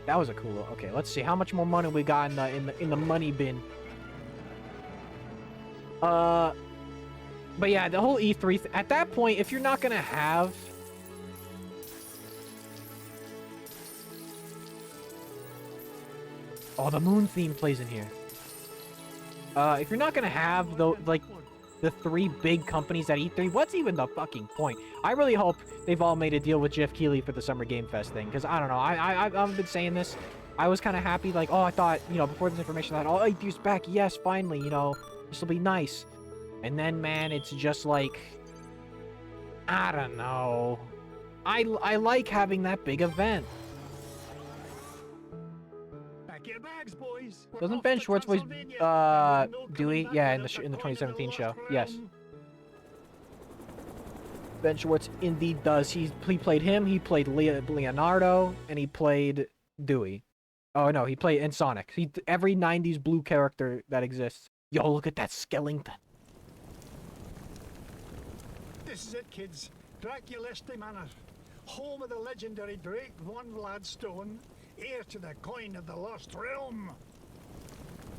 That was a cool one. Okay, let's see how much more money we got in the money bin. But yeah, the whole E3 at that point, if you're not gonna have oh, the moon theme plays in here. If you're not gonna have the three big companies at E3, what's even the fucking point? I really hope they've all made a deal with Jeff Keighley for the Summer Game Fest thing, because I don't know. I've been saying this. I was kind of happy, like, oh, I thought, you know, before this information, I thought, oh, E3's back. Yes, finally, you know, this will be nice. And then, man, it's just like, I don't know. I like having that big event. bags, boys. We're Doesn't off Ben to Schwartz voice Transylvania. No Dewey? coming back Yeah, in without the finding 2017 show. lost Yes. realm. Ben Schwartz indeed does. He played him. He played Leonardo, and he played Dewey. Oh no, he played in Sonic. Every '90s blue character that exists. Yo, look at that skeleton. This is it, kids. Draculesti Manor, home of the legendary Drake von Vladstone, heir to the coin of the lost realm.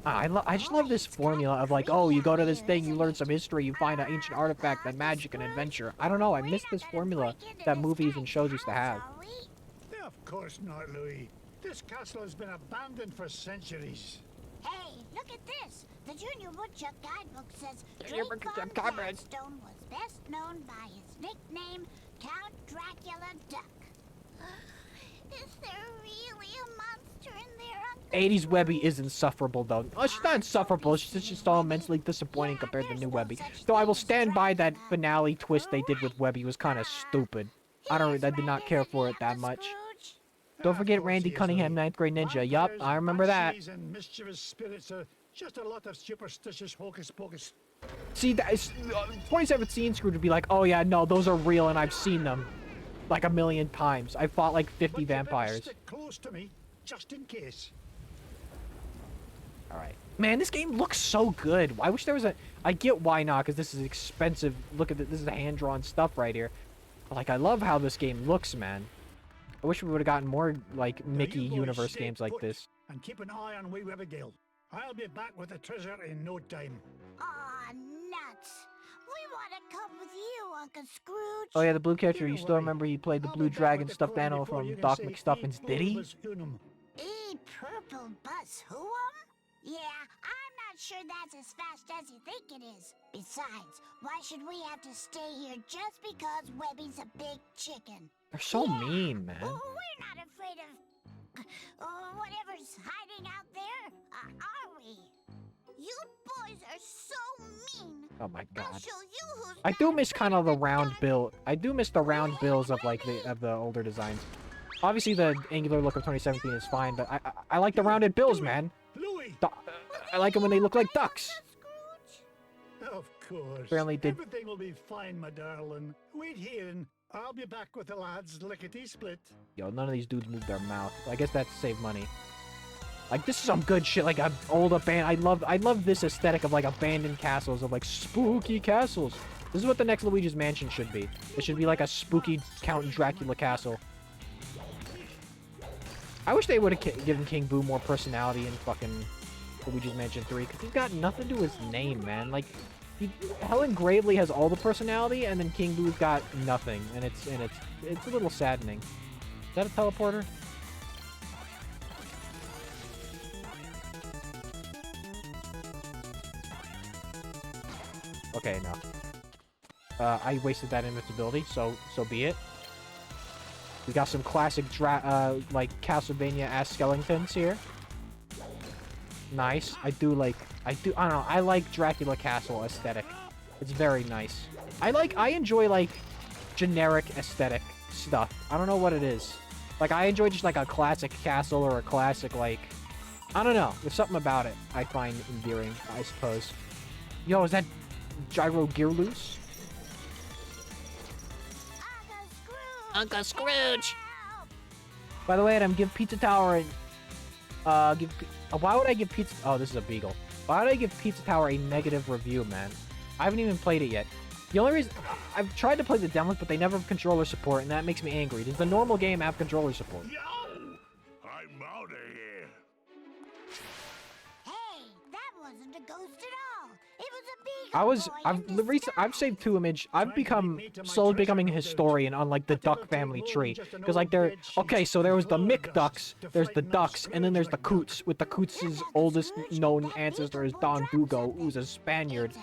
I just love this formula of like, oh, you go to this thing, you learn some history, you find an ancient artifact, then magic and adventure. I don't know, I miss this formula that movies and shows used to have. Of course not, Louis. This castle has been abandoned for centuries. Hey, look at this. The Junior Woodchuck guidebook says Junior Drake Woodchuck von guidebook. Gladstone was best known by his nickname, Count Dracula Duck. Is there really a monster in there, Uncle 80s Webby is insufferable though. Oh, she's not insufferable, she's just all immensely disappointing compared to new Webby. Though I will stand by that finale twist they did with Webby was kind of stupid. I did not care for it that much. Don't forget Randy Cunningham, 9th grade ninja. Yup, I remember that. And mischievous spirits are just a lot of superstitious hocus pocus. See, that is, 2017 Scrooge would be like, oh yeah, no, those are real and I've seen them. Like a million times. I fought like 50 But you better vampires. stick close to me, just in case. Alright. Man, this game looks so good. I wish there was a... I get why not, because this is expensive. Look at this. This is hand-drawn stuff right here. But, like, I love how this game looks, man. I wish we would have gotten more, like, Now Mickey you boys universe stay games like put this. And keep an eye on wee Abigail. I'll be back with the treasure in no time. Aw, nuts. We want to come with you, Uncle Scrooge. Oh yeah, the blue character. Don't You still worry. remember he played the I'll blue be back dragon with the stuffed coin animal before you from can Doc say, McStuffins, "Eat did he? bulbous unum." A purple bus who'em? Yeah, I'm not sure that's as fast as you think it is. Besides, why should we have to stay here just because Webby's a big chicken? They're so Yeah, mean, man. We're not afraid of whatever's hiding out there, are we? You boys are so mean. Oh my I'll god. show you who's I do not miss kind of the afraid round dark. build. I do miss the round bills of like the older designs. Obviously, the angular look of 2017 is fine, but I like the rounded bills, man. Louis! I like them when they look like ducks. Of course. Apparently did- Everything will be fine, my darling. Wait here and I'll be back with the lads lickety-split. Yo, none of these dudes move their mouth. I guess that's to save money. Like, this is some good shit, like an old abandoned... I love this aesthetic of, like, abandoned castles, of, like, spooky castles. This is what the next Luigi's Mansion should be. It should be, like, a spooky Count Dracula castle. I wish they would have given King Boo more personality in fucking Luigi's Mansion 3, because he's got nothing to his name, man. Like, Helen Gravely has all the personality, and then King Boo's got nothing, and it's a little saddening. Is that a teleporter? Okay, no. I wasted that invincibility, so be it. We got some classic like Castlevania-ass skeletons here. Nice. I don't know, I like Dracula Castle aesthetic. It's very nice. I enjoy, like, generic aesthetic stuff. I don't know what it is. Like, I enjoy just, like, a classic castle or a classic, like... I don't know. There's something about it I find endearing, I suppose. Yo, is that Gyro Gear loose? Uncle Scrooge! By the way, Adam, give Pizza Tower and... why would I give Pizza... Oh, this is a beagle. Why would I give Pizza Tower a negative review, man? I haven't even played it yet. The only reason... I've tried to play the demos, but they never have controller support, and that makes me angry. Does the normal game have controller support? Yo! I'm out of here. Hey, that wasn't a ghost at all. It was a beagle boy in I've saved 2 image. I've become slowly becoming a historian on like the Duck family tree, because like okay, so there was the McDucks, there's the Ducks, and then there's the Coots. With the Coots' oldest known ancestor is Don Dugo, who's a Spaniard,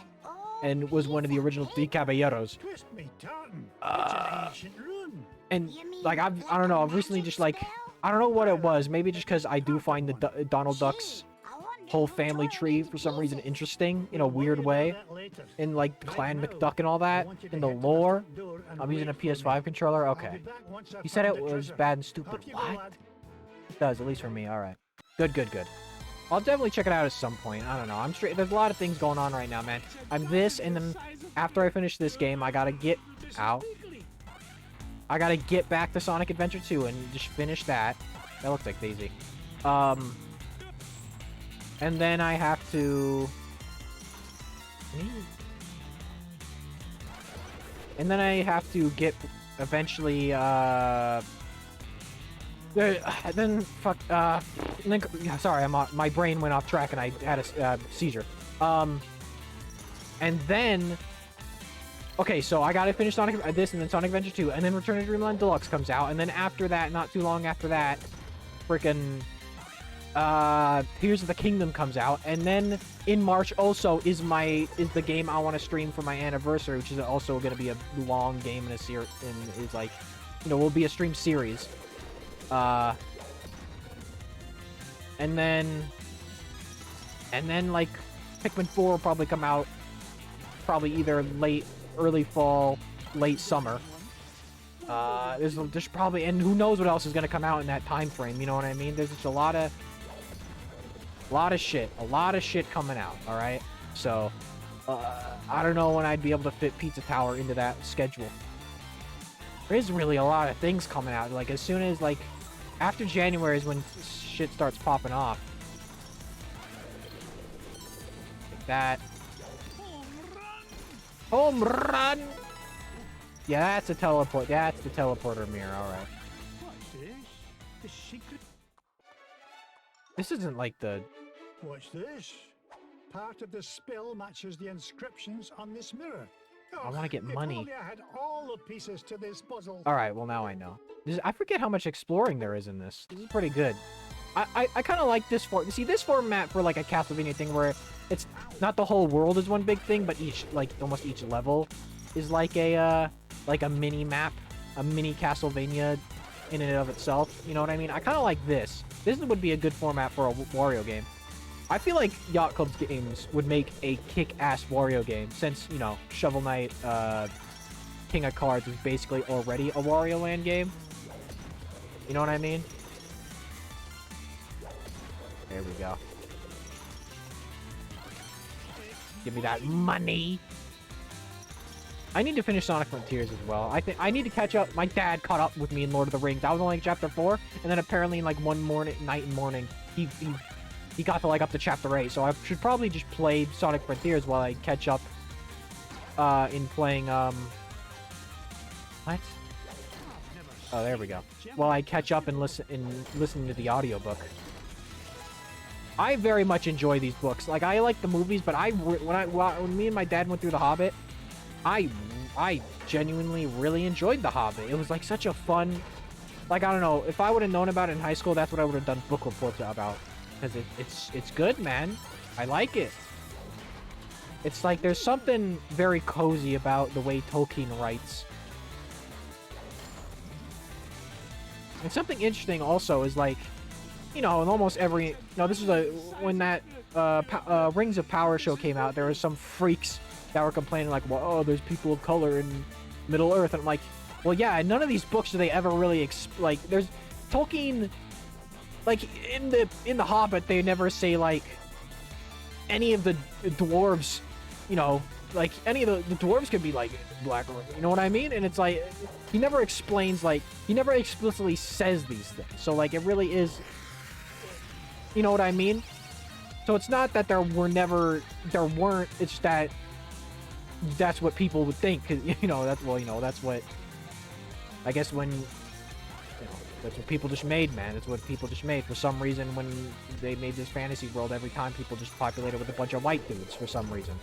and was one of the original Three Caballeros. Twist me tartan. It's an ancient rune. And like I don't know, I've recently just like I don't know what it was. Maybe just because I do find the Donald Duck's whole family tree for some reason interesting in a weird way, in like the Clan McDuck and all that, in the lore. I'm using a PS5 controller. Okay, he said it was bad and stupid. What? It does, at least for me. All right, good. I'll definitely check it out at some point. I don't know. I'm straight. There's a lot of things going on right now, man. I'm this, and then after I finish this game, I gotta get out. I gotta get back to Sonic Adventure 2 and just finish that. That looks like Daisy. And then I have to... And then I have to get eventually, then fuck, sorry, my brain went off track and I had a seizure. And then, okay, so I gotta finish Sonic this and then Sonic Adventure 2, and then Return to Dreamland Deluxe comes out, and then after that, not too long after that, freaking Tears of the Kingdom comes out, and then in March also is the game I want to stream for my anniversary, which is also going to be a long game in a series, and is like, you know, will be a stream series. And then like Pikmin 4 will probably come out probably either early fall, late summer. There's probably, and who knows what else is going to come out in that time frame, you know what I mean? There's just a lot of shit coming out, all right? So, I don't know when I'd be able to fit Pizza Tower into that schedule. There is really a lot of things coming out. Like, as soon as, like, after January is when shit starts popping off. Like that. Home run! Yeah, that's a teleport. That's the teleporter mirror, alright. What's this? The secret... This isn't like the... What's this? Part of the spell matches the inscriptions on this mirror. I want to get if money. only I had all the pieces to this puzzle. Alright, well now I know. I forget how much exploring there is in this. This is pretty good. I kind of like this this format for like a Castlevania thing where it's not the whole world is one big thing, but almost each level is like a mini map, a mini Castlevania in and of itself. You know what I mean? I kind of like this. This would be a good format for a Wario game. I feel like Yacht Club games would make a kick-ass Wario game, since, you know, Shovel Knight, King of Cards is basically already a Wario Land game. You know what I mean? There we go. Give me that money! I need to finish Sonic Frontiers as well. I think I need to catch up. My dad caught up with me in Lord of the Rings. I was only in chapter 4, and then apparently in like one night and morning, he got to like up to chapter 8. So I should probably just play Sonic Frontiers while I catch up in playing what? Oh, there we go. While I catch up and listening to the audiobook. I very much enjoy these books. Like, I like the movies, but when me and my dad went through The Hobbit, I genuinely really enjoyed The Hobbit. It was like such a fun, like, I don't know, if I would have known about it in high school, that's what I would have done book reports about. Because it's good, man. I like it. It's like there's something very cozy about the way Tolkien writes. And something interesting also is like, you know, in almost every, you know, this is when that Rings of Power show came out, there were some freaks that were complaining like, well, oh, there's people of color in Middle Earth, and I'm like, well, yeah, none of these books do they ever really like, there's Tolkien, like in the Hobbit, they never say like any of the dwarves, you know, like any of the dwarves could be like black, or you know what I mean? And it's like he never explains, like he never explicitly says these things. So like it really is, you know what I mean? So it's not that there weren't. It's that that's what people would think. 'Cause, you know, that's what I guess when. That's what people just made, man. That's what people just made. For some reason, when they made this fantasy world, every time people just populated with a bunch of white dudes for some reason.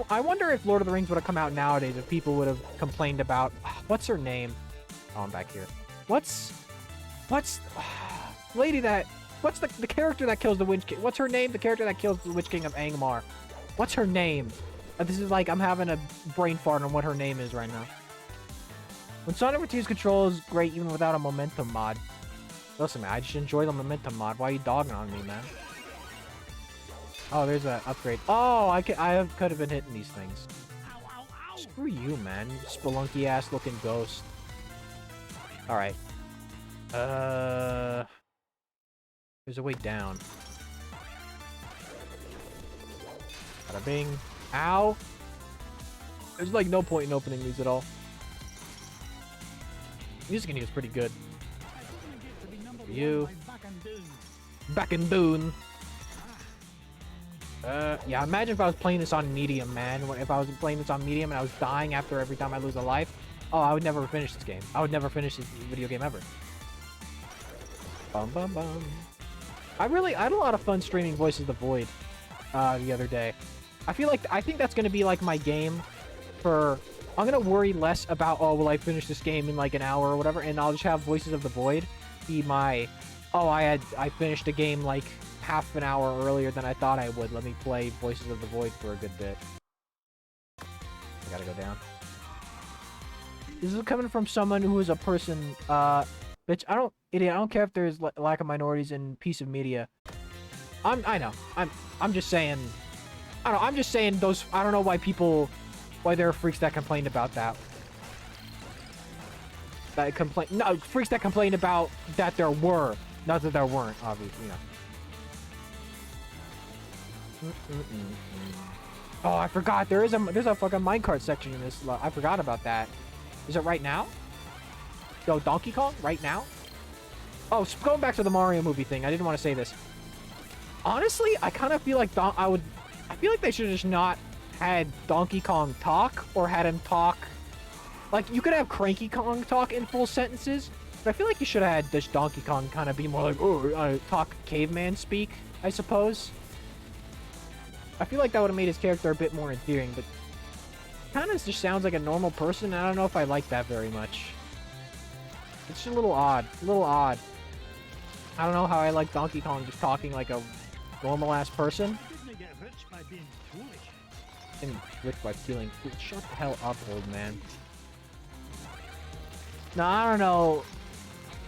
I wonder if Lord of the Rings would have come out nowadays, if people would have complained about... What's her name? Oh, I'm back here. What's lady that... What's the character that kills the Witch King? What's her name? The character that kills the Witch King of Angmar. What's her name? This is like, I'm having a brain fart on what her name is right now. When Sonic Frontiers control is great even without a momentum mod. Listen, man, I just enjoy the momentum mod. Why are you dogging on me, man? Oh, there's an upgrade. Oh, I could have been hitting these things. Screw you, man. Spelunky ass looking ghost. Alright. There's a way down. Bada bing. Ow. There's like no point in opening these at all. Music in here is pretty good. For you. Back and Boone. Yeah, imagine if I was playing this on medium, man. If I was playing this on medium and I was dying after every time I lose a life. Oh, I would never finish this game. I would never finish this video game ever. Bum bum bum. I had a lot of fun streaming Voices of the Void the other day. I think that's gonna be like my game for. I'm gonna worry less about, oh, will I finish this game in like an hour or whatever, and I'll just have Voices of the Void be my, oh, I finished a game like half an hour earlier than I thought I would. Let me play Voices of the Void for a good bit. I gotta go down. This is coming from someone who is a person, bitch, I don't care if there's lack of minorities in piece of media. I'm just saying, I'm just saying those, I don't know why there are freaks that complain about that. No, freaks that complain about that there were, not that there weren't, obviously, you know. Oh, I forgot, there's a fucking minecart section in this, I forgot about that. Is it right now? Yo, Donkey Kong? Right now? Oh, going back to the Mario movie thing, I didn't want to say this. Honestly, I kind of feel like I feel like they should have just not had Donkey Kong talk, or had him talk. Like, you could have Cranky Kong talk in full sentences, but I feel like you should have had this Donkey Kong kind of be more like, oh, talk caveman speak, I suppose. I feel like that would have made his character a bit more endearing, but kind of just sounds like a normal person. I don't know if I like that very much. It's just a little odd. A little odd. I don't know how I like Donkey Kong just talking like a normal-ass person. Didn't get rich by being foolish. And rich by feeling fool. Shut the hell up, old man. Nah, I don't know.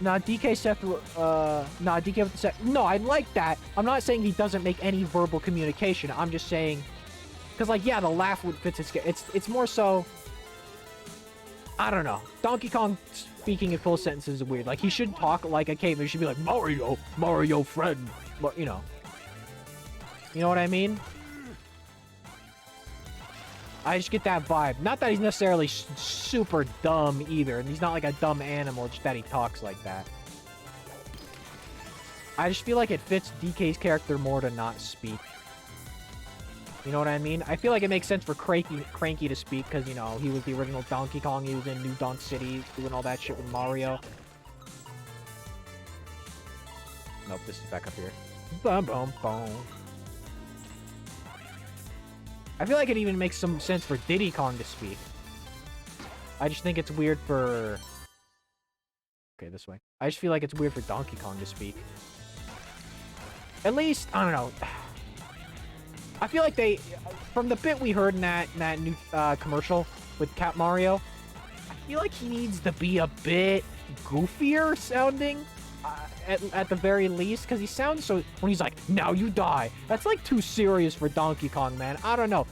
Nah, DK Seth, DK with the Seth. No, I like that. I'm not saying he doesn't make any verbal communication. I'm just saying, because, like, yeah, the laugh would fit his... It's more so... I don't know. Donkey Kong speaking in full sentences is weird. Like, he should talk like a caveman. He should be like, Mario friend. But, you know. You know what I mean? I just get that vibe. Not that he's necessarily super dumb either. And he's not like a dumb animal, just that he talks like that. I just feel like it fits DK's character more to not speak. You know what I mean? I feel like it makes sense for Cranky to speak because, you know, he was the original Donkey Kong. He was in New Donk City doing all that shit with Mario. Nope, this is back up here. Boom, boom, boom. I feel like it even makes some sense for Diddy Kong to speak. I just think it's weird for... Okay, this way. I just feel like it's weird for Donkey Kong to speak. At least, I don't know. I feel like they, from the bit we heard in that new commercial with Cat Mario, I feel like he needs to be a bit goofier sounding, at the very least, because he sounds so, when he's like, now you die. That's like too serious for Donkey Kong, man. I don't know.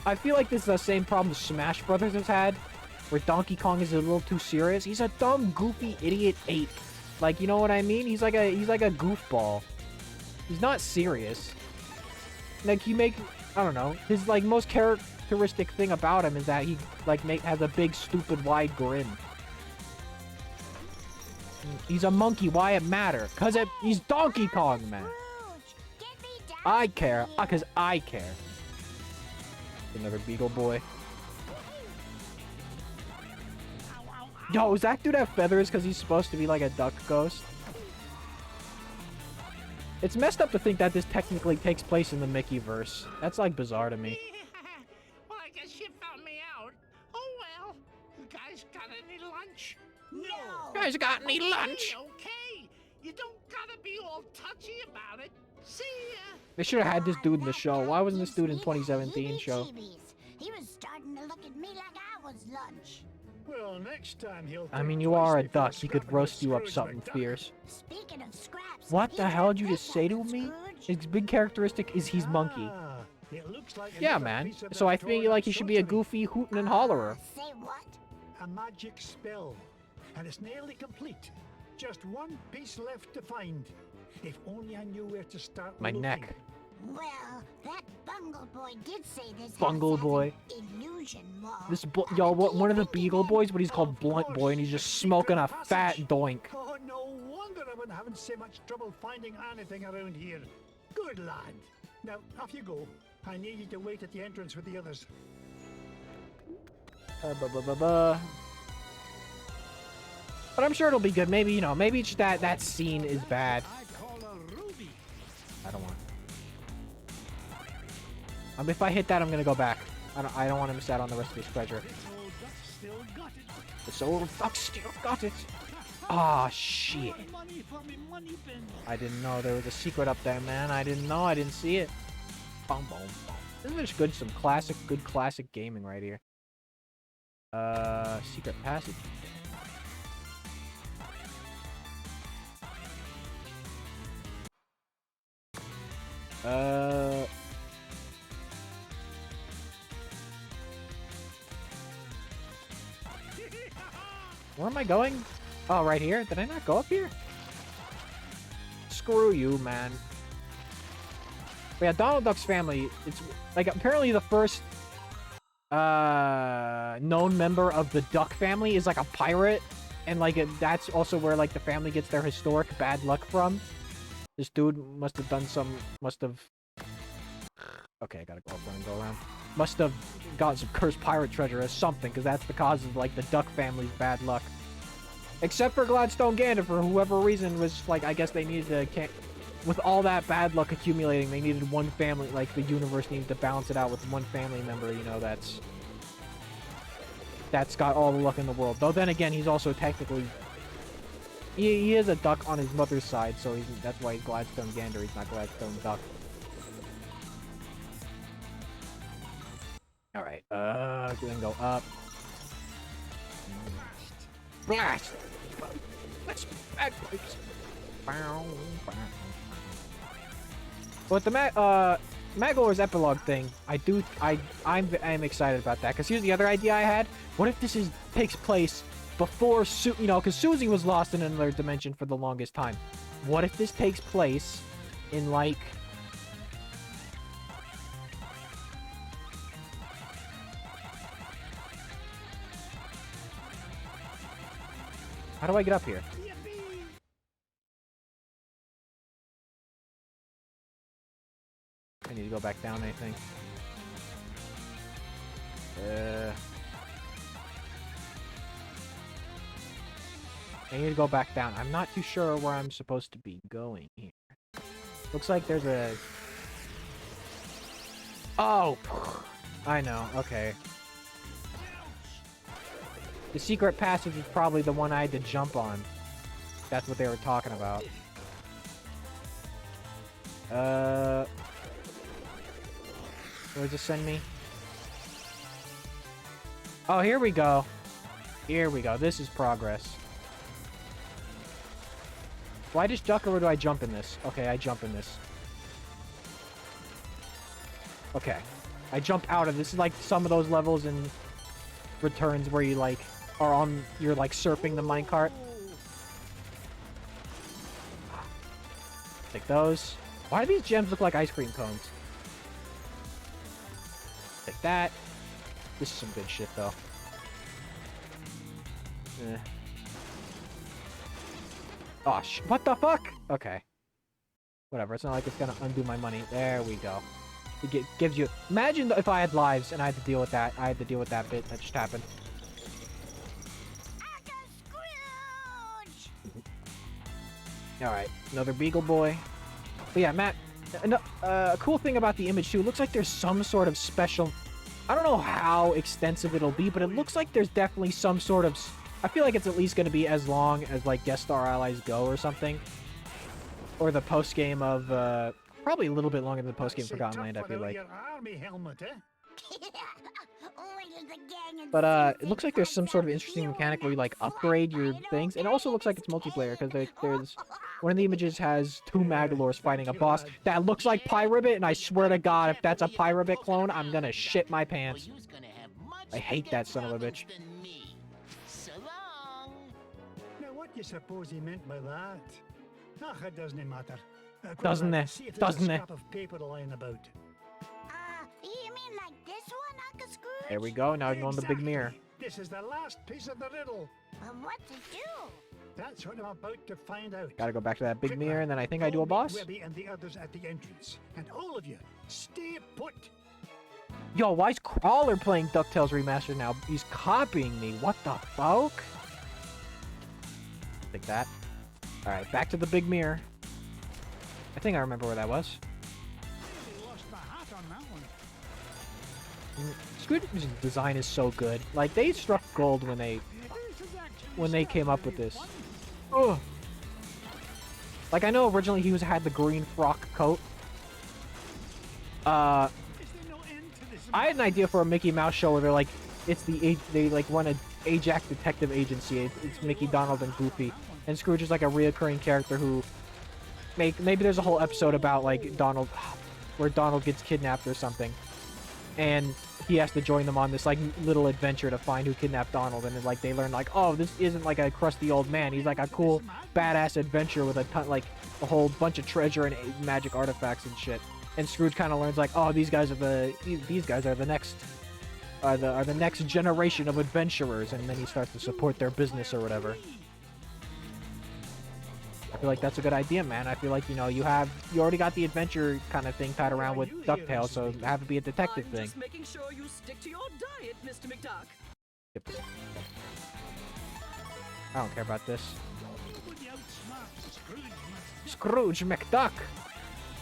I feel like this is the same problem Smash Brothers has had, where Donkey Kong is a little too serious. He's a dumb, goofy, idiot ape. Like, you know what I mean? He's like a goofball. He's not serious. Like, I don't know, his, like, most characteristic thing about him is that he, like, has a big, stupid, wide grin. He's a monkey, why it matter? Cause he's Donkey Kong, man. I care, cause I care. Another Beagle Boy. Yo, does that dude have feathers cause he's supposed to be, like, a duck ghost? It's messed up to think that this technically takes place in the Mickeyverse. That's, like, bizarre to me. Well, I guess you found me out. Oh, well. You guys got any lunch? No! You guys got any lunch? Okay. You don't gotta be all touchy about it. See ya. They should have had this dude in the show. Why wasn't this dude in 2017 show? He was starting to look at me like I was lunch. Well, next time he'll I mean, think you are a twice before duck. He could scrapping roast with you up Scrooge something McDuck. fierce. Speaking of scraps, What the hell did you here's just say to this me? one, Scrooge. His big characteristic is he's monkey. Ah, it looks like Yeah, another man. piece of So that I feel torn like he should be a sorcery. goofy hootin' and hollerer. Say what? A magic spell, and it's nearly complete. Just one piece left to find. If only I knew where to start My looking. neck. Well, that Bungle Boy did say this Bungle house has Boy. an illusion wall. This y'all, What do you one of the think it Beagle is? Boys, but he's called Of Blunt course, Boy, and he's the just smoking a secret fat passage. doink. Oh, no wonder I've been having so much trouble finding anything around here. Good lad. Now, off you go. I need you to wait at the entrance with the others. But I'm sure it'll be good. Maybe, you know, maybe it's just that scene is bad. I call a ruby. I don't want. If I hit that, I'm gonna go back. I don't want to miss out on the rest of this treasure. This old duck still got it. This old fuck still got it. Ah, shit. More money for me money bin. I didn't know there was a secret up there, man. I didn't know. I didn't see it. Boom, boom, boom. This is just good. Some good classic gaming right here. Secret passage. Where am I going? Oh, right here? Did I not go up here? Screw you, man. But yeah, Donald Duck's family, it's like apparently the first known member of the Duck family is like a pirate, and like that's also where like the family gets their historic bad luck from. This dude must have okay, I gotta go around and go around. Must have got some cursed pirate treasure or something, because that's the cause of like the Duck family's bad luck. Except for Gladstone Gander, for whoever reason was like, I guess they needed to, with all that bad luck accumulating, they needed one family, like the universe needed to balance it out with one family member, you know, that's got all the luck in the world. Though then again, he's also technically, he is a duck on his mother's side, so that's why he's Gladstone Gander, he's not Gladstone Duck. Alright, then go up. Blast! Let's bad pipes. But the Magor's epilogue thing, I'm excited about that, because here's the other idea I had. What if this takes place before you know, because Susie was lost in another dimension for the longest time. What if this takes place in like how do I get up here? I need to go back down, I think. I need to go back down. I'm not too sure where I'm supposed to be going here. Looks like there's a... Oh! I know, okay. The secret passage is probably the one I had to jump on. That's what they were talking about. Where does it send me? Oh, here we go. Here we go. This is progress. Do I just duck or do I jump in this? Okay, I jump in this. Okay. I jump out of this. This is like some of those levels in Returns where you like are on, you're like surfing the minecart. Take those. Why do these gems look like ice cream cones? Take that. This is some good shit, though. Oh, what the fuck? Okay. Whatever, it's not like it's gonna undo my money. There we go. It gives you... Imagine if I had lives and I had to deal with that. I had to deal with that bit that just happened. Alright, another Beagle Boy. But yeah, Matt, a cool thing about the image, too, it looks like there's some sort of special... I don't know how extensive it'll be, but it looks like there's definitely some sort of... I feel like it's at least going to be as long as, like, Guest Star Allies Go or something. Or the post-game of, probably a little bit longer than the post-game Forgotten Land, I feel like. Army helmet, eh? But, it looks like there's some sort of interesting mechanic where you, like, upgrade your things. And it also looks like it's multiplayer, because there's... One of the images has two Magalores fighting a boss that looks like Pyribbit, and I swear to God, if that's a Pyribbit clone, I'm gonna shit my pants. I hate that son of a bitch. Now, what do you suppose he meant by that? It doesn't matter. Doesn't it? See if there's Doesn't a it? scrap of paper lying about. You mean like this one, Uncle Scrooge? There we go. Now I go in the big mirror. Exactly. This is the last piece of the riddle. What to do? That's what I'm about to find out. Gotta go back to that big Quick, mirror, lad. and then I think I do Go a meet boss. Webby and the others at the entrance. And all of you, stay put. Yo, why is Crawler playing DuckTales Remastered now? He's copying me. What the fuck? Take that. Alright, back to the big mirror. I think I remember where that was. Nearly lost my hat on that one. Scrooge's design is so good. Like, they struck gold when they came up with this. Ugh. Like, I know originally he had the green frock coat. I had an idea for a Mickey Mouse show where they're like, they like run a Ajax detective agency. It's Mickey, Donald, and Goofy, and Scrooge is like a reoccurring character who maybe there's a whole episode about like Donald, where Donald gets kidnapped or something, and he has to join them on this like little adventure to find who kidnapped Donald, and then, like they learn like, oh, this isn't like a crusty old man. He's like a cool badass adventurer with a ton, like a whole bunch of treasure and magic artifacts and shit. And Scrooge kind of learns like, oh, these guys are the next generation of adventurers, and then he starts to support their business or whatever. I feel like that's a good idea, man. I feel like, you know, you already got the adventure kind of thing tied around with DuckTales, so have it be a detective thing. Just making sure you stick to your diet, Mr. McDuck. Skip this. I don't care about this. Scrooge McDuck.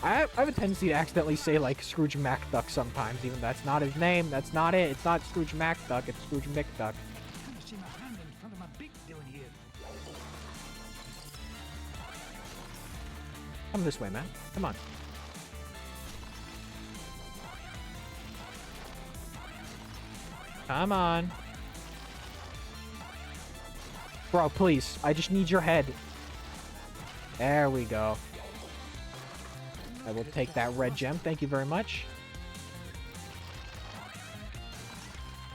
I have a tendency to accidentally say like Scrooge MacDuck sometimes, even though that's not his name. That's not it. It's not Scrooge MacDuck. It's Scrooge McDuck. I see my hand in front of my beak down here. Come this way, man. Come on. Come on. Bro, please. I just need your head. There we go. I will take that red gem. Thank you very much.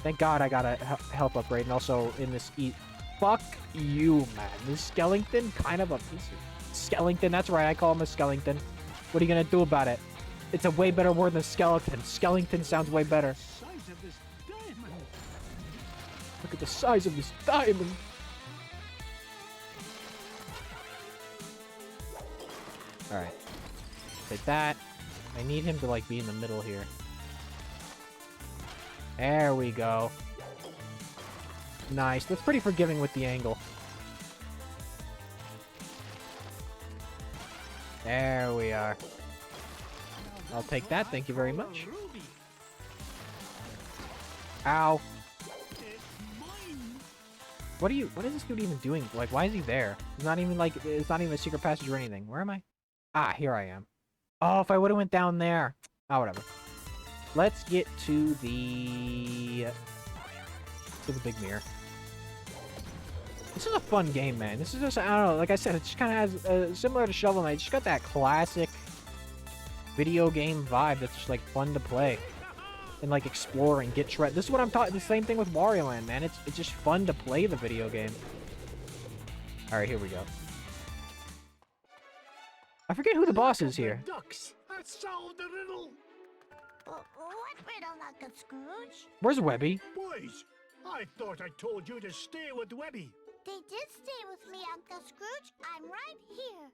Thank God I got a health upgrade, and also in this Fuck you, man. This Skellington, kind of a piece of... Skellington, that's right, I call him a Skellington. What are you gonna do about it? It's a way better word than skeleton. Skellington sounds way better. Size of this diamond. Look at the size of this diamond. Alright. Take that. I need him to, like, be in the middle here. There we go. Nice. That's pretty forgiving with the angle. There we are. I'll take that. Thank you very much. Ow. What is this dude even doing? Like, why is he there? It's not even like, it's not even a secret passage or anything. Where am I? Ah, here I am. Oh, if I would have went down there. Oh, whatever. Let's get to the big mirror. This is a fun game, man. This is just, I don't know, like I said, it just kind of has, similar to Shovel Knight, it's just got that classic video game vibe that's just, like, fun to play. And, like, explore and get shred. This is what I'm talking, the same thing with Wario Land, man. It's just fun to play the video game. Alright, here we go. I forget who the boss is here. Ducks. That solved the riddle. What riddle, Uncle Scrooge? Where's Webby? Boys, I thought I told you to stay with Webby. They did stay with me, Uncle Scrooge. I'm right here.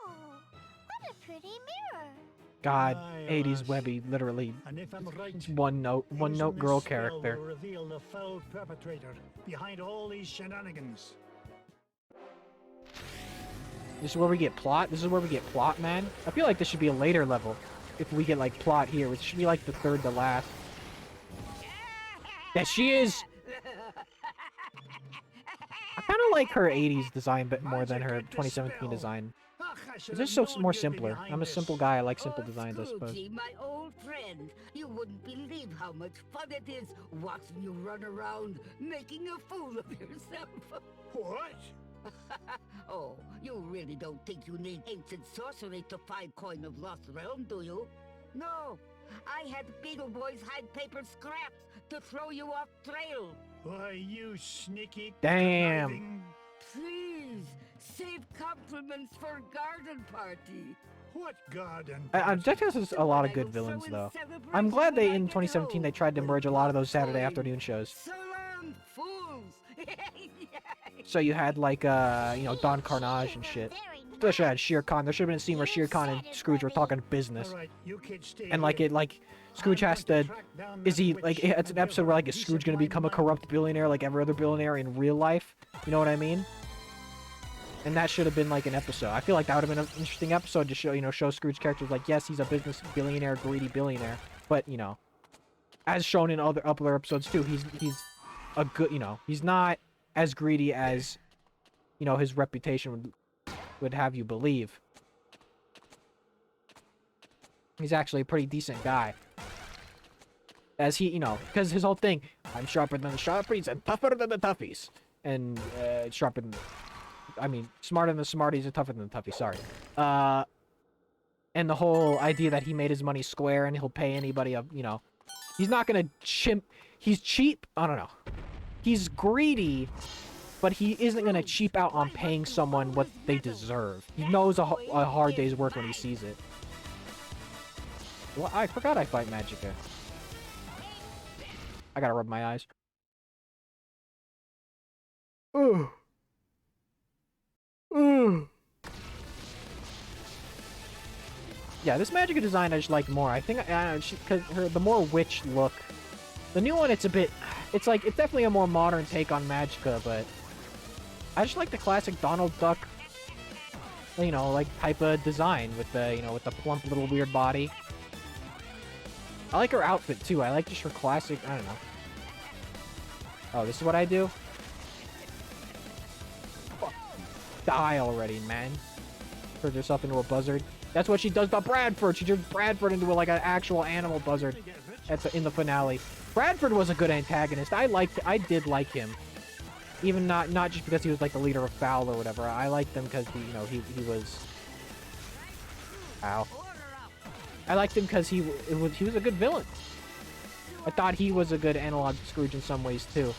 Oh, what a pretty mirror. God, Aye, 80s lass. Webby, literally. And if I'm right, One note using girl this spell character. will reveal the foul perpetrator behind all these shenanigans. This is where we get plot? This is where we get plot, man? I feel like this should be a later level. If we get, like, plot here, which should be, like, the third to last. Yeah, she is! I kind of like her 80s design bit more than her 2017 design. It's just so more simpler. I'm a simple guy. I like simple designs, I suppose. Scroogey, my old friend, you wouldn't believe how much fun it is watching you run around making a fool of yourself. What? Oh, you really don't think you need ancient sorcery to find Coin of Lost Realm, do you? No, I had Beetle Boys hide paper scraps to throw you off trail. Why, you sneaky, Damn. conniving Please, save compliments for garden party. What garden? Ducktales has a lot of good villains, though. I'm glad they, in 2017, they tried to merge a lot of those Saturday afternoon shows. So long, fools. So you had, like, you know, Don Carnage and shit. They should have had Shere Khan. There should have been a scene where Shere Khan and Scrooge were talking business. All right, you kids stay And, like, here. Scrooge I'm has going to... track down Is that he, witch like, it's an and episode give where, her like, a is piece Scrooge of gonna my become a mind. corrupt billionaire like every other billionaire in real life? You know what I mean? And that should have been, like, an episode. I feel like that would have been an interesting episode to show, you know, show Scrooge's character, like, yes, he's a business billionaire, greedy billionaire, but, you know, as shown in other episodes, too, he's a good, you know, he's not as greedy as, you know, his reputation would have you believe. He's actually a pretty decent guy. As he, you know, because his whole thing, I'm sharper than the sharpies and tougher than the toughies. And, smarter than the smarties and tougher than the toughies, sorry. And the whole idea that he made his money square and he'll pay anybody, you know, he's not gonna he's cheap, I don't know. He's greedy, but he isn't gonna cheap out on paying someone what they deserve. He knows a hard day's work when he sees it. Well, I forgot I fight Magicka. I gotta rub my eyes. Ugh. Ugh. Yeah, this Magicka design I just like more. I think, because the more witch look. The new one, it's definitely a more modern take on Magicka, but I just like the classic Donald Duck, you know, like, type of design with the, you know, with the plump little weird body. I like her outfit, too. I like just her classic, I don't know. Oh, this is what I do? Fuck. Die already, man. Turned herself into a buzzard. That's what she does to Bradford. She turns Bradford into like an actual animal buzzard in the finale. Bradford was a good antagonist. I did like him. Even not just because he was like the leader of Fowl or whatever. I liked him because he was. Ow. I liked him because he was a good villain. I thought he was a good analog to Scrooge in some ways too.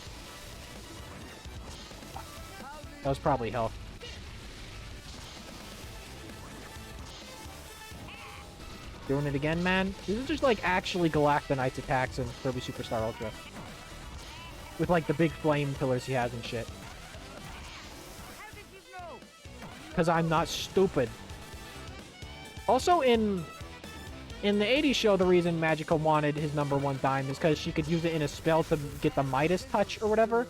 That was probably health. Doing it again, man. This is just like actually Galactonite's attacks in Kirby Superstar Ultra. With like the big flame pillars he has and shit. Because I'm not stupid. Also in the 80s show, the reason Magicka wanted his #1 dime is because she could use it in a spell to get the Midas touch or whatever.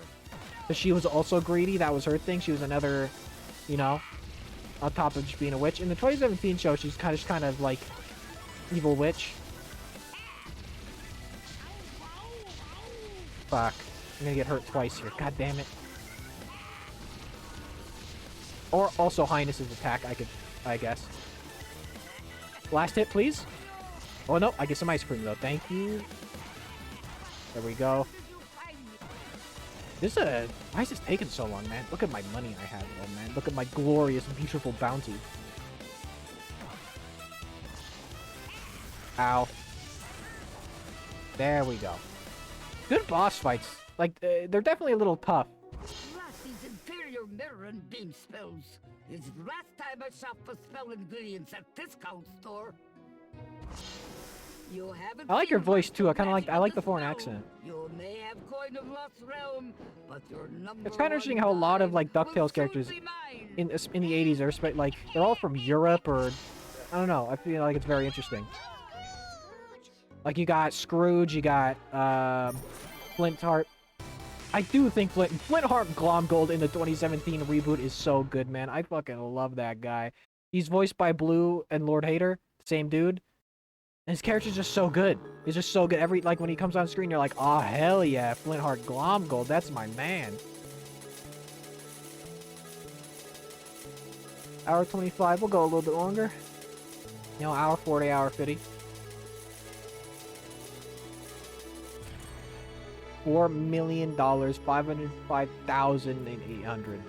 Because she was also greedy. That was her thing. She was another, you know, on top of just being a witch. In the 2017 show, she's kind of like evil witch. Fuck. I'm gonna get hurt twice here. God damn it. Or also Highness's attack, I guess. Last hit, please. Oh, no. I get some ice cream, though. Thank you. There we go. Why is this taking so long, man? Look at my money I have, though, man. Look at my glorious, beautiful bounty. Ow. There we go. Good boss fights. Like, they're definitely a little tough. Lassie's inferior mirror and beam spells. It's the last time I shop for spell ingredients at discount store. You haven't I like your seen voice, too. I like the Magic foreign of accent. You may have coin of lost realm, but your number It's kind of interesting how a lot of, like, will DuckTales soon characters be mine. in the 80s are, like, they're all from Europe or... I don't know. I feel like it's very interesting. Like, you got Scrooge, you got, Flintheart. I do think Flintheart Glomgold in the 2017 reboot is so good, man. I fucking love that guy. He's voiced by Blue and Lord Hater, same dude. And his character's just so good. He's just so good. Like, when he comes on screen, you're like, oh, hell yeah, Flintheart Glomgold, that's my man. Hour 25, we'll go a little bit longer. You know, hour 40, hour 50. $4 million, 505,800.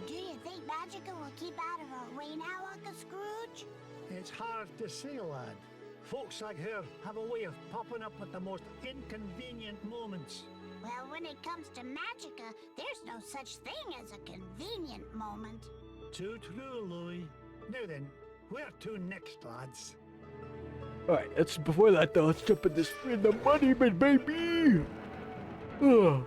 Do you think Magicka will keep out of our way now, Uncle Scrooge? It's hard to say, lad. Folks like her have a way of popping up at the most inconvenient moments. Well, when it comes to Magica, there's no such thing as a convenient moment. Too true, Louis. Now then, where to next, lads? Alright, before that though, let's jump in this in the money bin, baby! Ugh.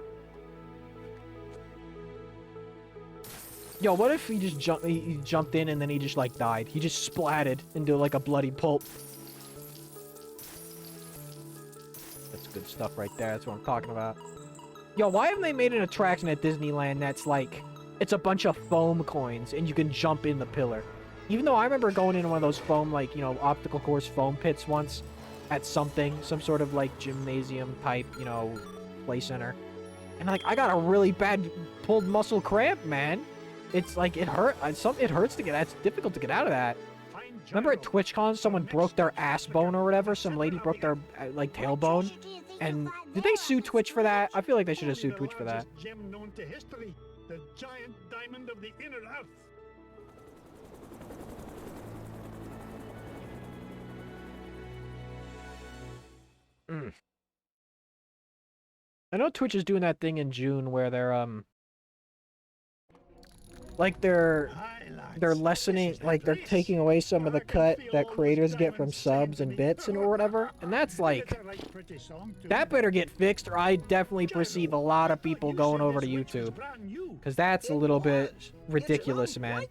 Yo, what if he just he jumped in and then he just like died? He just splatted into like a bloody pulp. That's good stuff right there. That's what I'm talking about. Yo, why haven't they made an attraction at Disneyland that's like, it's a bunch of foam coins and you can jump in the pillar? Even though I remember going into one of those foam, like, you know, obstacle course foam pits once at some sort of like gymnasium type, you know, play center. And like, I got a really bad pulled muscle cramp, man. It's like, it hurts to get, it's difficult to get out of that. Remember at TwitchCon, someone broke their ass bone or whatever? Some lady broke their, like, tailbone? And did they sue Twitch for that? I feel like they should have sued Twitch for that. Gem known to history, the giant diamond of the inner earth. I know Twitch is doing that thing in June where they're, like, they're lessening, like, they're taking away some of the cut that creators get from subs and bits and or whatever. And that's like, that better get fixed or I definitely perceive a lot of people going over to YouTube. Because that's a little bit ridiculous, man.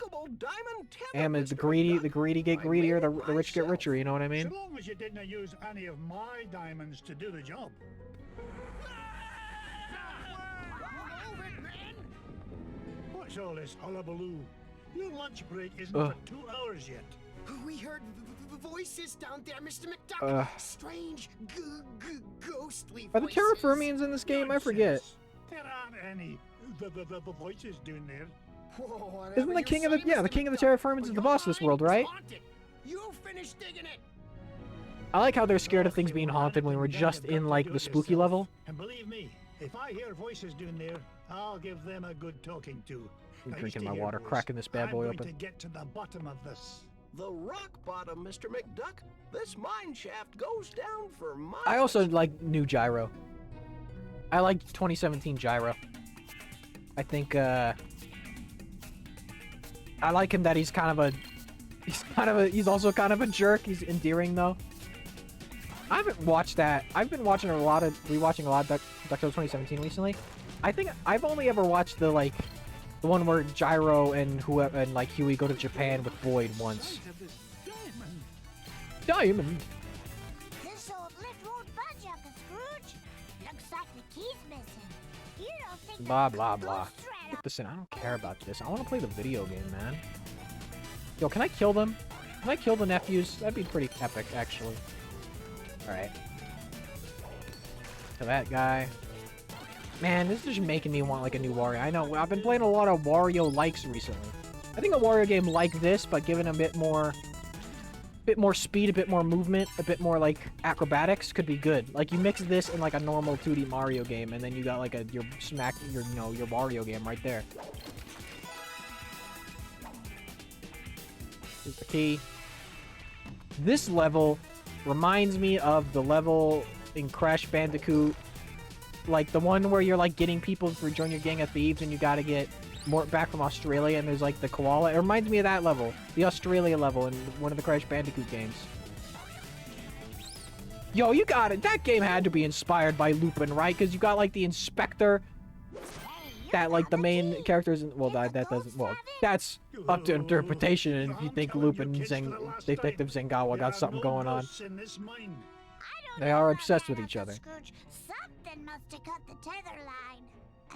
And the greedy get greedier, the rich get richer, you know what I mean? So long as you didn't use any of my diamonds to do the job. What's all this hullabaloo? Your lunch break isn't for 2 hours yet. We heard voices down there, Mr. McDuck. Strange, ghostly voices. Are the terraformians in this game? I forget. There aren't any the voices down there. Whoa, Isn't the king of the the king of the terraformians is the boss of this world, right? You finish digging it. I like how they're scared of things being haunted when we're just in like the spooky level. And believe me, if I hear voices down there, I'll give them a good talking to. I'm drinking my water, cracking this bad boy I'm going open. to get to the bottom of this. The rock bottom, Mr. McDuck. This mine shaft goes down for miles. I also like new Gyro. I like 2017 Gyro. I think I like him that he's also kind of a jerk. He's endearing though. I haven't watched that. I've been watching rewatching a lot of DuckTales 2017 recently. I think I've only ever watched the one where Gyro and like Huey go to Japan with Boyd once. Diamond. This old lift won't budge, Uncle Scrooge. Looks like the key's missing. You don't think Blah that blah goes blah. straight up? Listen, I don't care about this. I want to play the video game, man. Yo, can I kill them? Can I kill the nephews? That'd be pretty epic, actually. Alright. To that guy. Man, this is just making me want like a new Wario. I know, I've been playing a lot of Wario likes recently. I think a Wario game like this, but given a bit more speed, a bit more movement, a bit more like acrobatics could be good. Like you mix this in like a normal 2D Mario game, and then you got like your Wario game right there. Here's the key. This level reminds me of the level in Crash Bandicoot, like the one where you're like getting people to join your gang of thieves and you gotta get more back from Australia and there's like the koala. It reminds me of that level, the Australia level in one of the Crash Bandicoot games. Yo, you got it. That game had to be inspired by Lupin, right? Because you got like the inspector, that like the main characters. Well, that doesn't. Well, that's up to interpretation. And if you think Lupin and Detective Zengawa got something going on, they are obsessed with each other. Something must have cut the tether line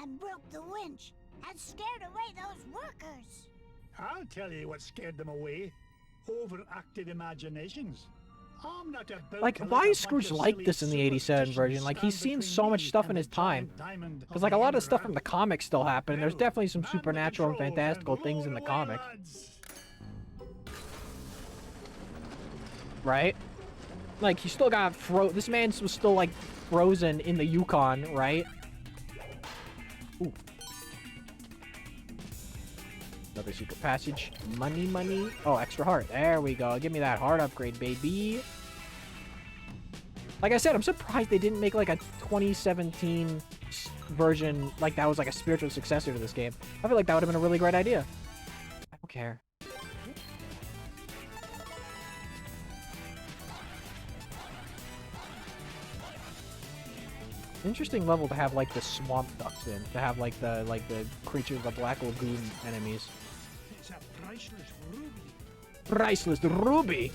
and broke the winch and scared away those workers. I'll tell you what scared them away. Overactive imaginations. I'm not about Like, to why let is a Scrooge bunch of like silly this in the 87 version? Like, he's seen so much stuff in his time. Because, like, a lot of stuff from the comics still happen, and there's definitely some supernatural and fantastical things in the comic. Right? Like, he still got this man was still, like, frozen in the Yukon, right? Ooh. Another secret passage. Money. Oh, extra heart. There we go. Give me that heart upgrade, baby. Like I said, I'm surprised they didn't make like a 2017 version, like that was like a spiritual successor to this game, I feel like that would have been a really great idea. I don't care. Interesting level to have like the swamp ducks in, to have like the creatures, the Black Lagoon enemies. It's a priceless ruby. Priceless ruby.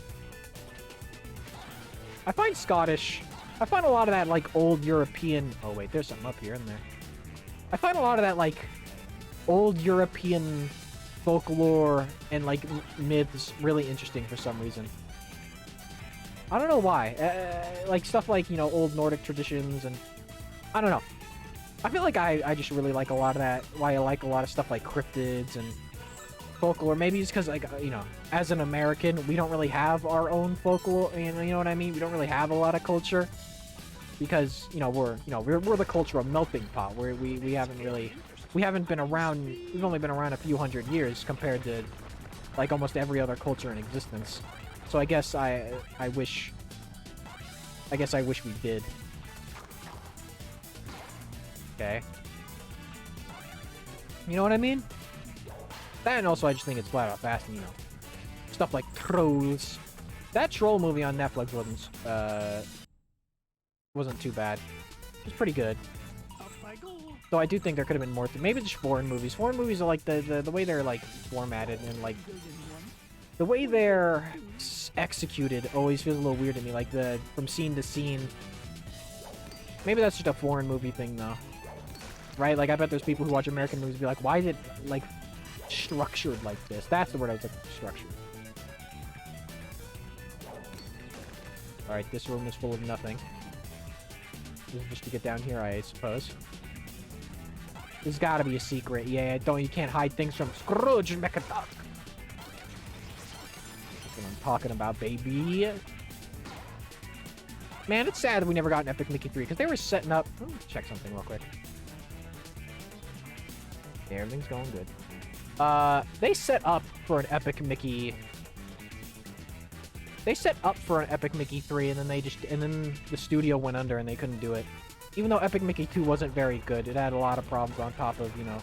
I find a lot of that like old European. Oh wait, there's something up here, isn't there? I find a lot of that like old European folklore and like myths really interesting for some reason. I don't know why. Like stuff like, you know, old Nordic traditions, and I don't know. I feel like I just really like a lot of that. Why I like a lot of stuff like cryptids and folklore. Maybe it's because, like, you know, as an American, we don't really have our own folklore. You know what I mean? We don't really have a lot of culture because, you know, we're the cultural melting pot. Where we haven't been around. We've only been around a few hundred years compared to like almost every other culture in existence. So I guess I wish we did. Okay. You know what I mean? That, and also I just think it's flat out fast, and, you know, stuff like trolls. That troll movie on Netflix wasn't too bad. It was pretty good. Though I do think there could have been more. Maybe just foreign movies. Foreign movies are like the way they're like formatted and like the way they're executed always feels a little weird to me. Like from scene to scene. Maybe that's just a foreign movie thing though, right? Like I bet there's people who watch American movies and be like, why is it like structured like this? That's the word I was looking for, structured. All right, this room is full of nothing. This is just to get down here, I suppose. There's gotta be a secret. Yeah, you can't hide things from Scrooge McDuck. That's what I'm talking about, baby. Man, it's sad that we never got an Epic Mickey 3, because they were setting up... Let me check something real quick. Yeah, everything's going good. They set up for an Epic Mickey... They set up for an Epic Mickey 3, and then the studio went under and they couldn't do it. Even though Epic Mickey 2 wasn't very good, it had a lot of problems on top of, you know,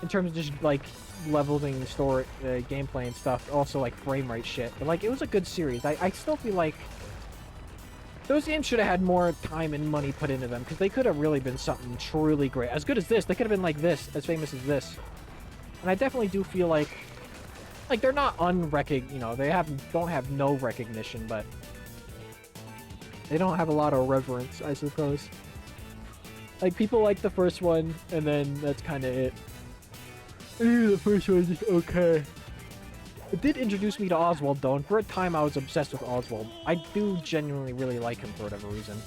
in terms of just, like, leveling the story, gameplay and stuff. Also, like, frame rate shit. But, like, it was a good series. I still feel like those games should have had more time and money put into them, because they could have really been something truly great. As good as this. They could have been like this, as famous as this. And I definitely do feel like they're not you know, they don't have no recognition, but they don't have a lot of reverence, I suppose. Like, people like the first one, and then that's kind of it. The first one is just okay. It did introduce me to Oswald, though, and for a time I was obsessed with Oswald. I do genuinely really like him for whatever reason.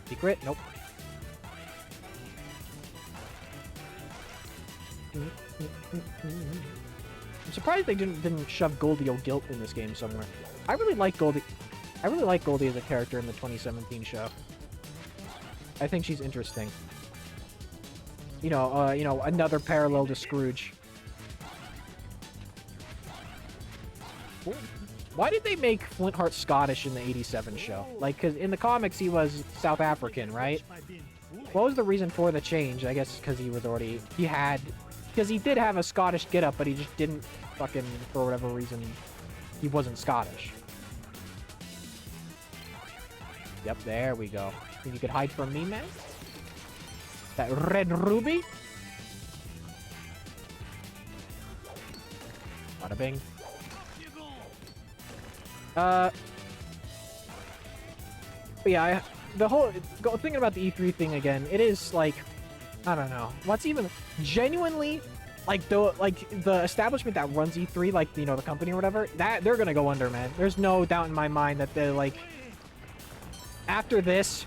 Secret? Nope. I'm surprised they didn't shove Goldie O'Gilt in this game somewhere. I really like Goldie as a character in the 2017 show. I think she's interesting. You know, another parallel to Scrooge. Why did they make Flintheart Scottish in the 87 show? Like, because in the comics he was South African, right? What was the reason for the change? I guess because because he did have a Scottish getup, but he just didn't fucking, for whatever reason, he wasn't Scottish. Yep, there we go. Think you could hide from me, man? That red ruby? Bada bing. But yeah, thinking about the E3 thing again, it is like, I don't know. What's even genuinely like the establishment that runs E3, like, you know, the company or whatever, that they're gonna go under, man. There's no doubt in my mind that they're like, after this,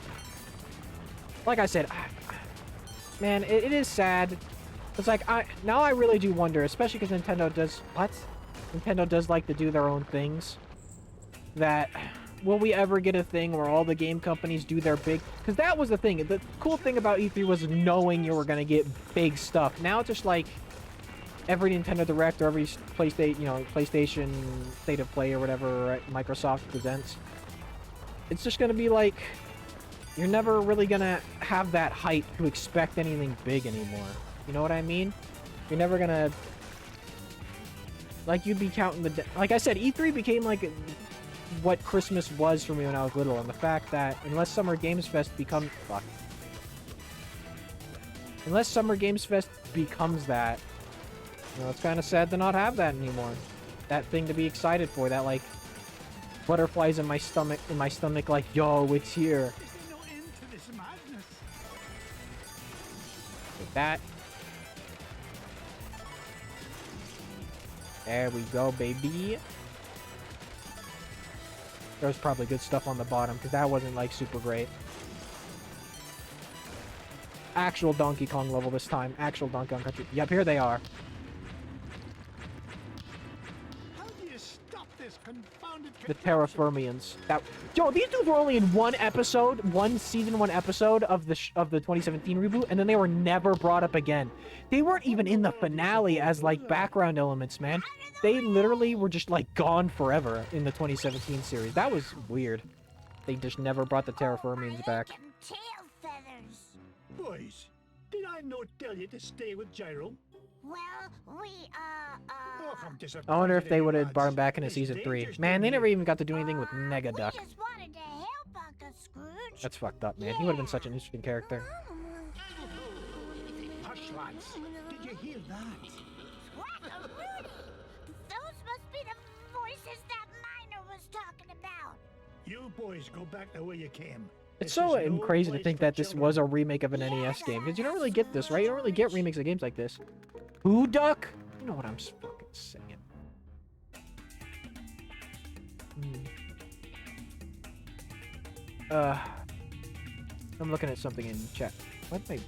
like I said, man, it is sad. It's like now I really do wonder, especially because Nintendo does like to do their own things. That will we ever get a thing where all the game companies do their big? Because that was the thing. The cool thing about E3 was knowing you were gonna get big stuff. Now it's just like every Nintendo Direct or every PlayStation State of Play or whatever Microsoft presents. It's just gonna be like you're never really gonna have that hype to expect anything big anymore. You know what I mean? You're never gonna... Like, you'd be counting the... Like I said, E3 became, like, what Christmas was for me when I was little. And the fact that, unless Summer Games Fest becomes... Fuck. Unless Summer Games Fest becomes that, you know, it's kind of sad to not have that anymore. That thing to be excited for, that, like, butterflies in my stomach, like, yo, it's here. Is there no end to this madness? Like that. There we go, baby. There's probably good stuff on the bottom, because that wasn't, like, super great. Actual Donkey Kong level this time. Actual Donkey Kong Country. Yep, here they are. How do you stop this confounded The contraption? Terraformians. That... Yo, these dudes were only in one episode, one season 1 episode of the 2017 reboot, and then they were never brought up again. They weren't even in the finale as, like, background elements, man. They literally were just, like, gone forever in the 2017 series. That was weird. They just never brought the Terraformians back. Tail feathers. Boys, did I not tell you to stay with Gyro? Well, we, Oh, I'm I wonder if disappointed they in would you have brought him lads. back into It's season 3. dangerous Man, they down never here. even got to do anything with Mega Duck. We just wanted to help Uncle Scrooge. That's fucked up, man. He would have been such an interesting character. Hush, lads. Did you hear that? Rudy! Those must be the voices that Miner was talking about. You boys go back the way you came. It's This so is no crazy to place think for that this children. was a remake of an NES game. Because you don't really get this, right? You don't really get remakes of games like this. Who Duck? You know what I'm fucking saying. I'm looking at something in chat. Why'd my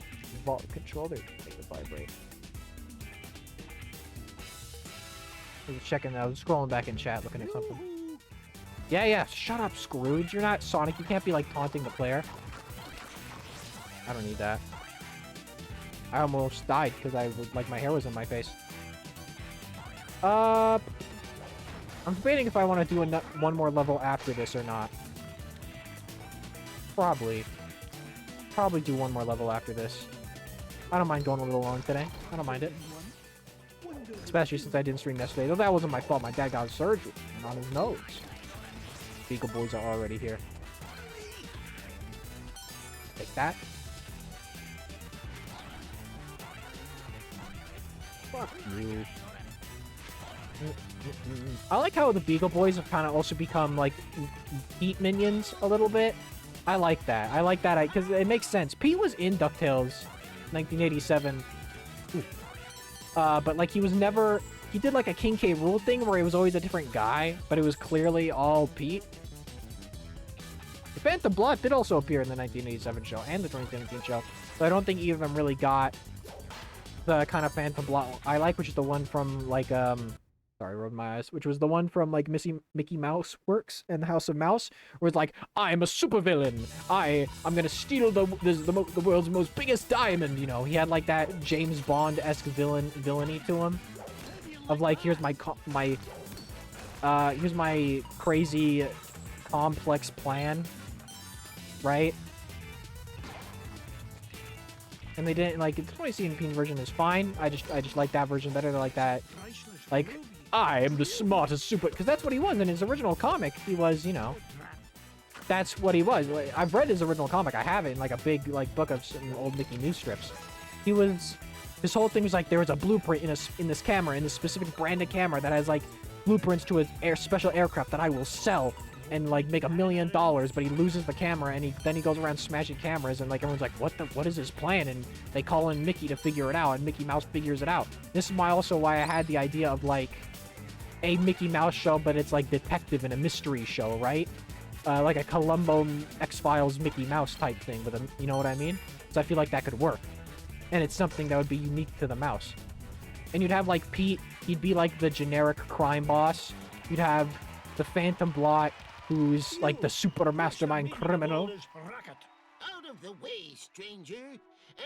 vault controller make it vibrate? I was checking, I was scrolling back in chat looking at something. Yeah, shut up, Scrooge. You're not Sonic. You can't be, like, taunting the player. I don't need that. I almost died because like, my hair was in my face. I'm debating if I want to do one more level after this or not. Probably do one more level after this. I don't mind going a little long today. I don't mind it. Especially since I didn't stream yesterday. Though that wasn't my fault. My dad got surgery on his nose. Beagle Boys are already here. Take that. Fuck you. I like how the Beagle Boys have kind of also become, like, Pete minions a little bit. I like that. I like that because it makes sense. Pete was in Ducktales 1987. But, like, he was never... He did, like, a King K. Rool thing where he was always a different guy, but it was clearly all Pete. The Phantom Blood did also appear in the 1987 show and the 2017 show, so I don't think either of them really got the kind of Phantom Blood I like, which is the one from, like, sorry, rolled my eyes. Which was the one from, like, Mickey Mouse Works and the House of Mouse, where it's like, I'm a supervillain. I'm gonna steal the world's most biggest diamond. You know, he had, like, that James Bond-esque villainy to him. Of, like, here's my crazy complex plan, right? And they didn't, like, the 2017 version is fine. I just like that version better than, like, that, like, I am the smartest super... Because that's what he was in his original comic. He was, you know... That's what he was. Like, I've read his original comic. I have it in, like, a big, like, book of some old Mickey news strips. He was... This whole thing was like, there was a blueprint in this camera, in this specific branded camera that has, like, blueprints to a special aircraft that I will sell and, like, make $1 million, but he loses the camera, and then he goes around smashing cameras, and, like, everyone's like, what is his plan? And they call in Mickey to figure it out, and Mickey Mouse figures it out. This is why I had the idea of, like, a Mickey Mouse show, but it's, like, detective and a mystery show, right? Like a Columbo X-Files Mickey Mouse type thing with a, you know what I mean? So I feel like that could work. And it's something that would be unique to the mouse. And you'd have, like, Pete, he'd be, like, the generic crime boss. You'd have the Phantom Blot, who's, like, the super mastermind criminal. Out of the way, stranger.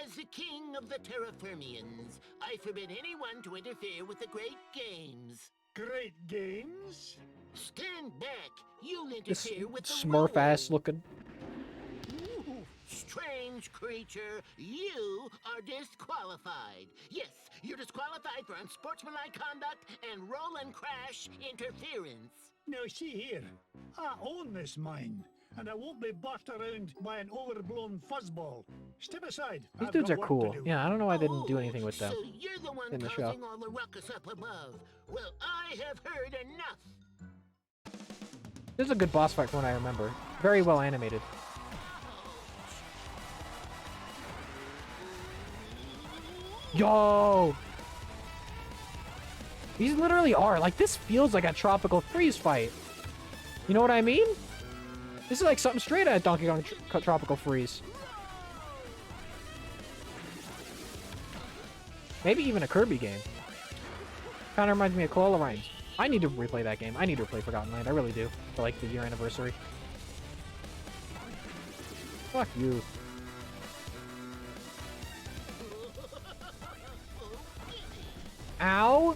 As the king of the Terraformians, I forbid anyone to interfere with the great games. Great games? Stand back. You'll This interfere with the Smurf-ass rules. looking. Ooh, Strange creature, you are disqualified. Yes, you're disqualified for unsportsmanlike conduct and roll and crash interference. Now see here, I own this mine, and I won't be bossed around by an overblown fuzzball. Step aside. These I've dudes got are work cool. to do. Yeah, I don't know why I didn't do anything with them So you're the one in the show. causing all the ruckus up above. Well, I have heard enough. This is a good boss fight from what I remember. Very well animated. Yo! These literally are. Like, this feels like a tropical freeze fight. You know what I mean? This is like something straight out of Donkey Kong Tropical Freeze. Maybe even a Kirby game. Kind of reminds me of Koala Rhymes. I need to replay that game. I need to replay Forgotten Land. I really do. For like the year anniversary. Fuck you. Ow!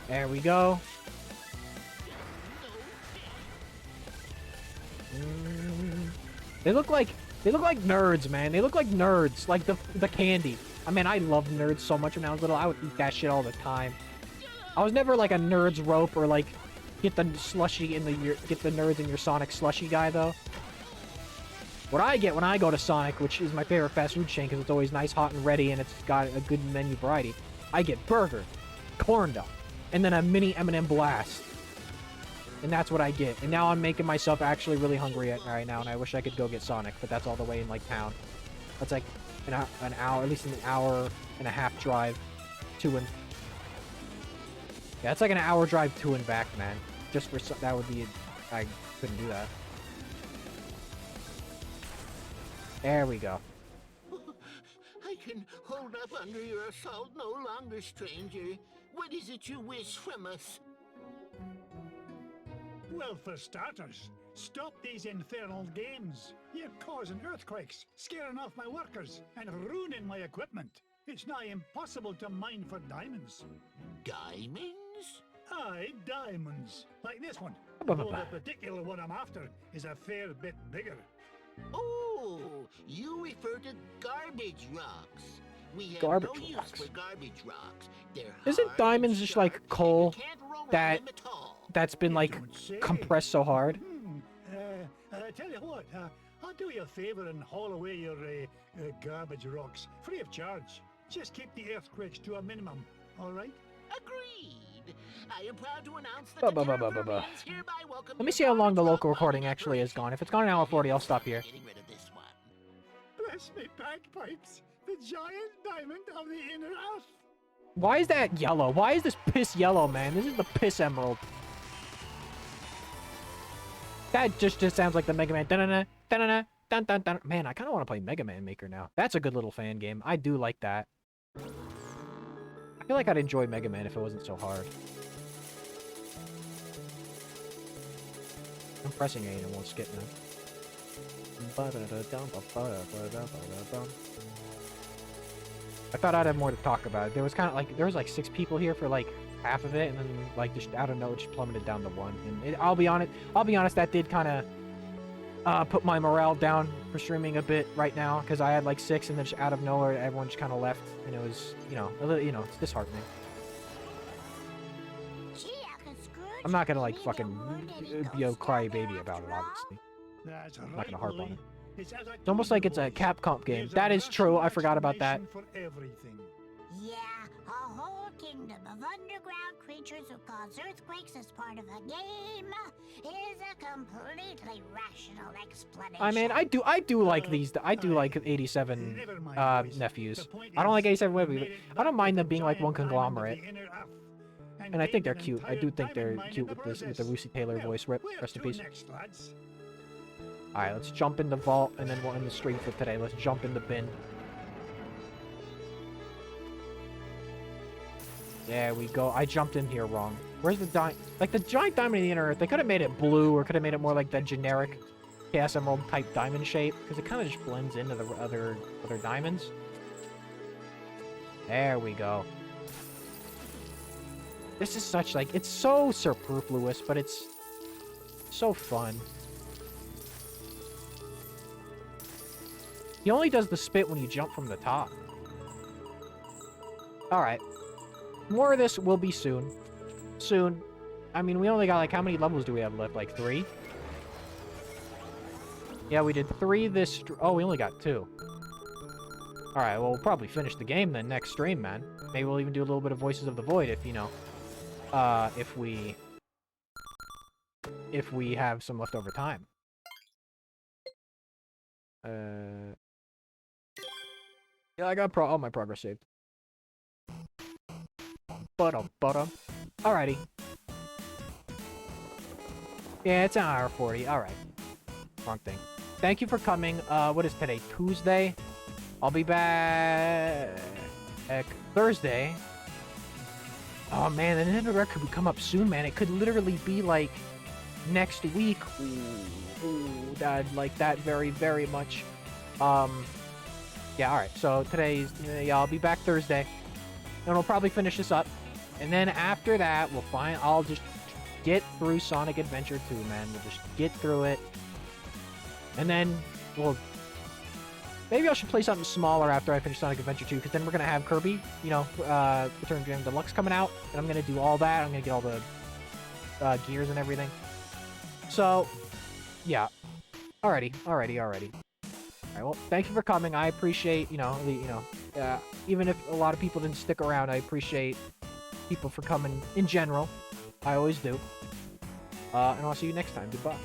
There we go. They look like nerds, man. They look like nerds, like the candy. I mean, I loved nerds so much when I was little. I would eat that shit all the time. I was never like a nerds rope or like get the slushy in the get the nerds in your Sonic slushy guy though. What I get when I go to Sonic, which is my favorite fast food chain because it's always nice, hot, and ready, and it's got a good menu variety, I get burger, corn dog, and then a mini M&M blast. And that's what I get. And now I'm making myself actually really hungry right now, and I wish I could go get Sonic, but that's all the way in like town. That's like an hour, at least an hour and a half drive to and... Yeah, it's like an hour drive to and back, man. Just for that would be... I couldn't do that. There we go. I can hold up under your assault no longer, stranger. What is it you wish from us? Well, for starters, stop these infernal games. You're causing earthquakes, scaring off my workers, and ruining my equipment. It's nigh impossible to mine for diamonds. Diamonds? Aye, diamonds. Like this one. Although the particular one I'm after is a fair bit bigger. Oh, you refer to garbage rocks. We have Garbage no use rocks. for garbage rocks. They're Isn't hard diamonds and just like sharp, and coal you can't roll that them at all. that's been like Don't say. compressed so hard? Tell you what, I'll do you a favor and haul away your garbage rocks, free of charge. Just keep the earthquakes to a minimum, all right? Agreed. I am proud to announce that the Terraformians hereby welcome Let me the see how long the garbage local rock recording actually is gone. If it's gone an hour 40, I'll stop here. Getting rid of this one. Bless me bagpipes, the giant diamond of the inner earth. Why is that yellow? Why is this piss yellow, man? This is the piss emerald. That just sounds like the Mega Man. Dun-dun-dun, dun-dun-dun, dun-dun-dun. Man, I kind of want to play Mega Man Maker now. That's a good little fan game. I do like that. I feel like I'd enjoy Mega Man if it wasn't so hard. I'm pressing A and it won't skip now. I thought I'd have more to talk about. There was kind of like, there was like 6 people here for like half of it, and then like just out of nowhere, it just plummeted down to 1. And I'll be honest, that did kind of put my morale down for streaming a bit right now, because I had like 6, and then just out of nowhere, everyone just kind of left, and it was, you know, a little, it's disheartening. Gee, Uncle Scrooge, I'm not gonna like need a fucking wounded cry ghost down baby there about it, after all? obviously. That's I'm not gonna harp on Lee. it. It's as I It's almost told like you it's a boys, Capcom game. there's a That is true. I rational forgot about that. explanation for everything. Yeah, a whole kingdom of underground creatures who cause earthquakes as part of a game is a completely rational explanation. I mean, I do like these. I do like 87 Never mind, boys. nephews. The point I don't is, like 87 we Webby, made but it I don't back mind to them the being like one giant diamond of conglomerate. the inner earth, And I think gained they're an cute. I entire do think they're diamond mine cute in with the this, with the process. Lucy Taylor Well, voice. where Rest in to peace. next, lads? Alright, let's jump in the vault, and then we'll end the stream for today. Let's jump in the bin. There we go. I jumped in here wrong. Where's the giant... Like, the giant diamond in the inner earth, they could have made it blue, or could have made it more like the generic Chaos Emerald type diamond shape, because it kind of just blends into the other diamonds. There we go. This is such, like, it's so superfluous, but it's So fun. He only does the spit when you jump from the top. Alright. More of this will be soon. Soon. I mean, we only got, like, how many levels do we have left? Like, 3? Yeah, we did 3 this... Oh, we only got 2. Alright, well, we'll probably finish the game then next stream, man. Maybe we'll even do a little bit of Voices of the Void if, you know... if we have some leftover time. Yeah, I got all my progress saved. Alrighty. Yeah, it's an hour 40. Alright. Wrong thing. Thank you for coming. What is today? Tuesday? I'll be back Thursday. Oh man, the Nintendo Direct could come up soon, man. It could literally be like next week. Ooh, I'd like that very, very much. Yeah, alright. So today's, yeah, I'll be back Thursday. And we'll probably finish this up. And then after that, I'll just get through Sonic Adventure 2, man. We'll just get through it. And then, maybe I should play something smaller after I finish Sonic Adventure 2, because then we're going to have Kirby, you know, Return of the Dream Deluxe coming out, and I'm going to do all that. I'm going to get all the gears and everything. So, yeah. Alrighty. Alright, well, thank you for coming. I appreciate, even if a lot of people didn't stick around, I appreciate people for coming in general. I always do. And I'll see you next time. Goodbye.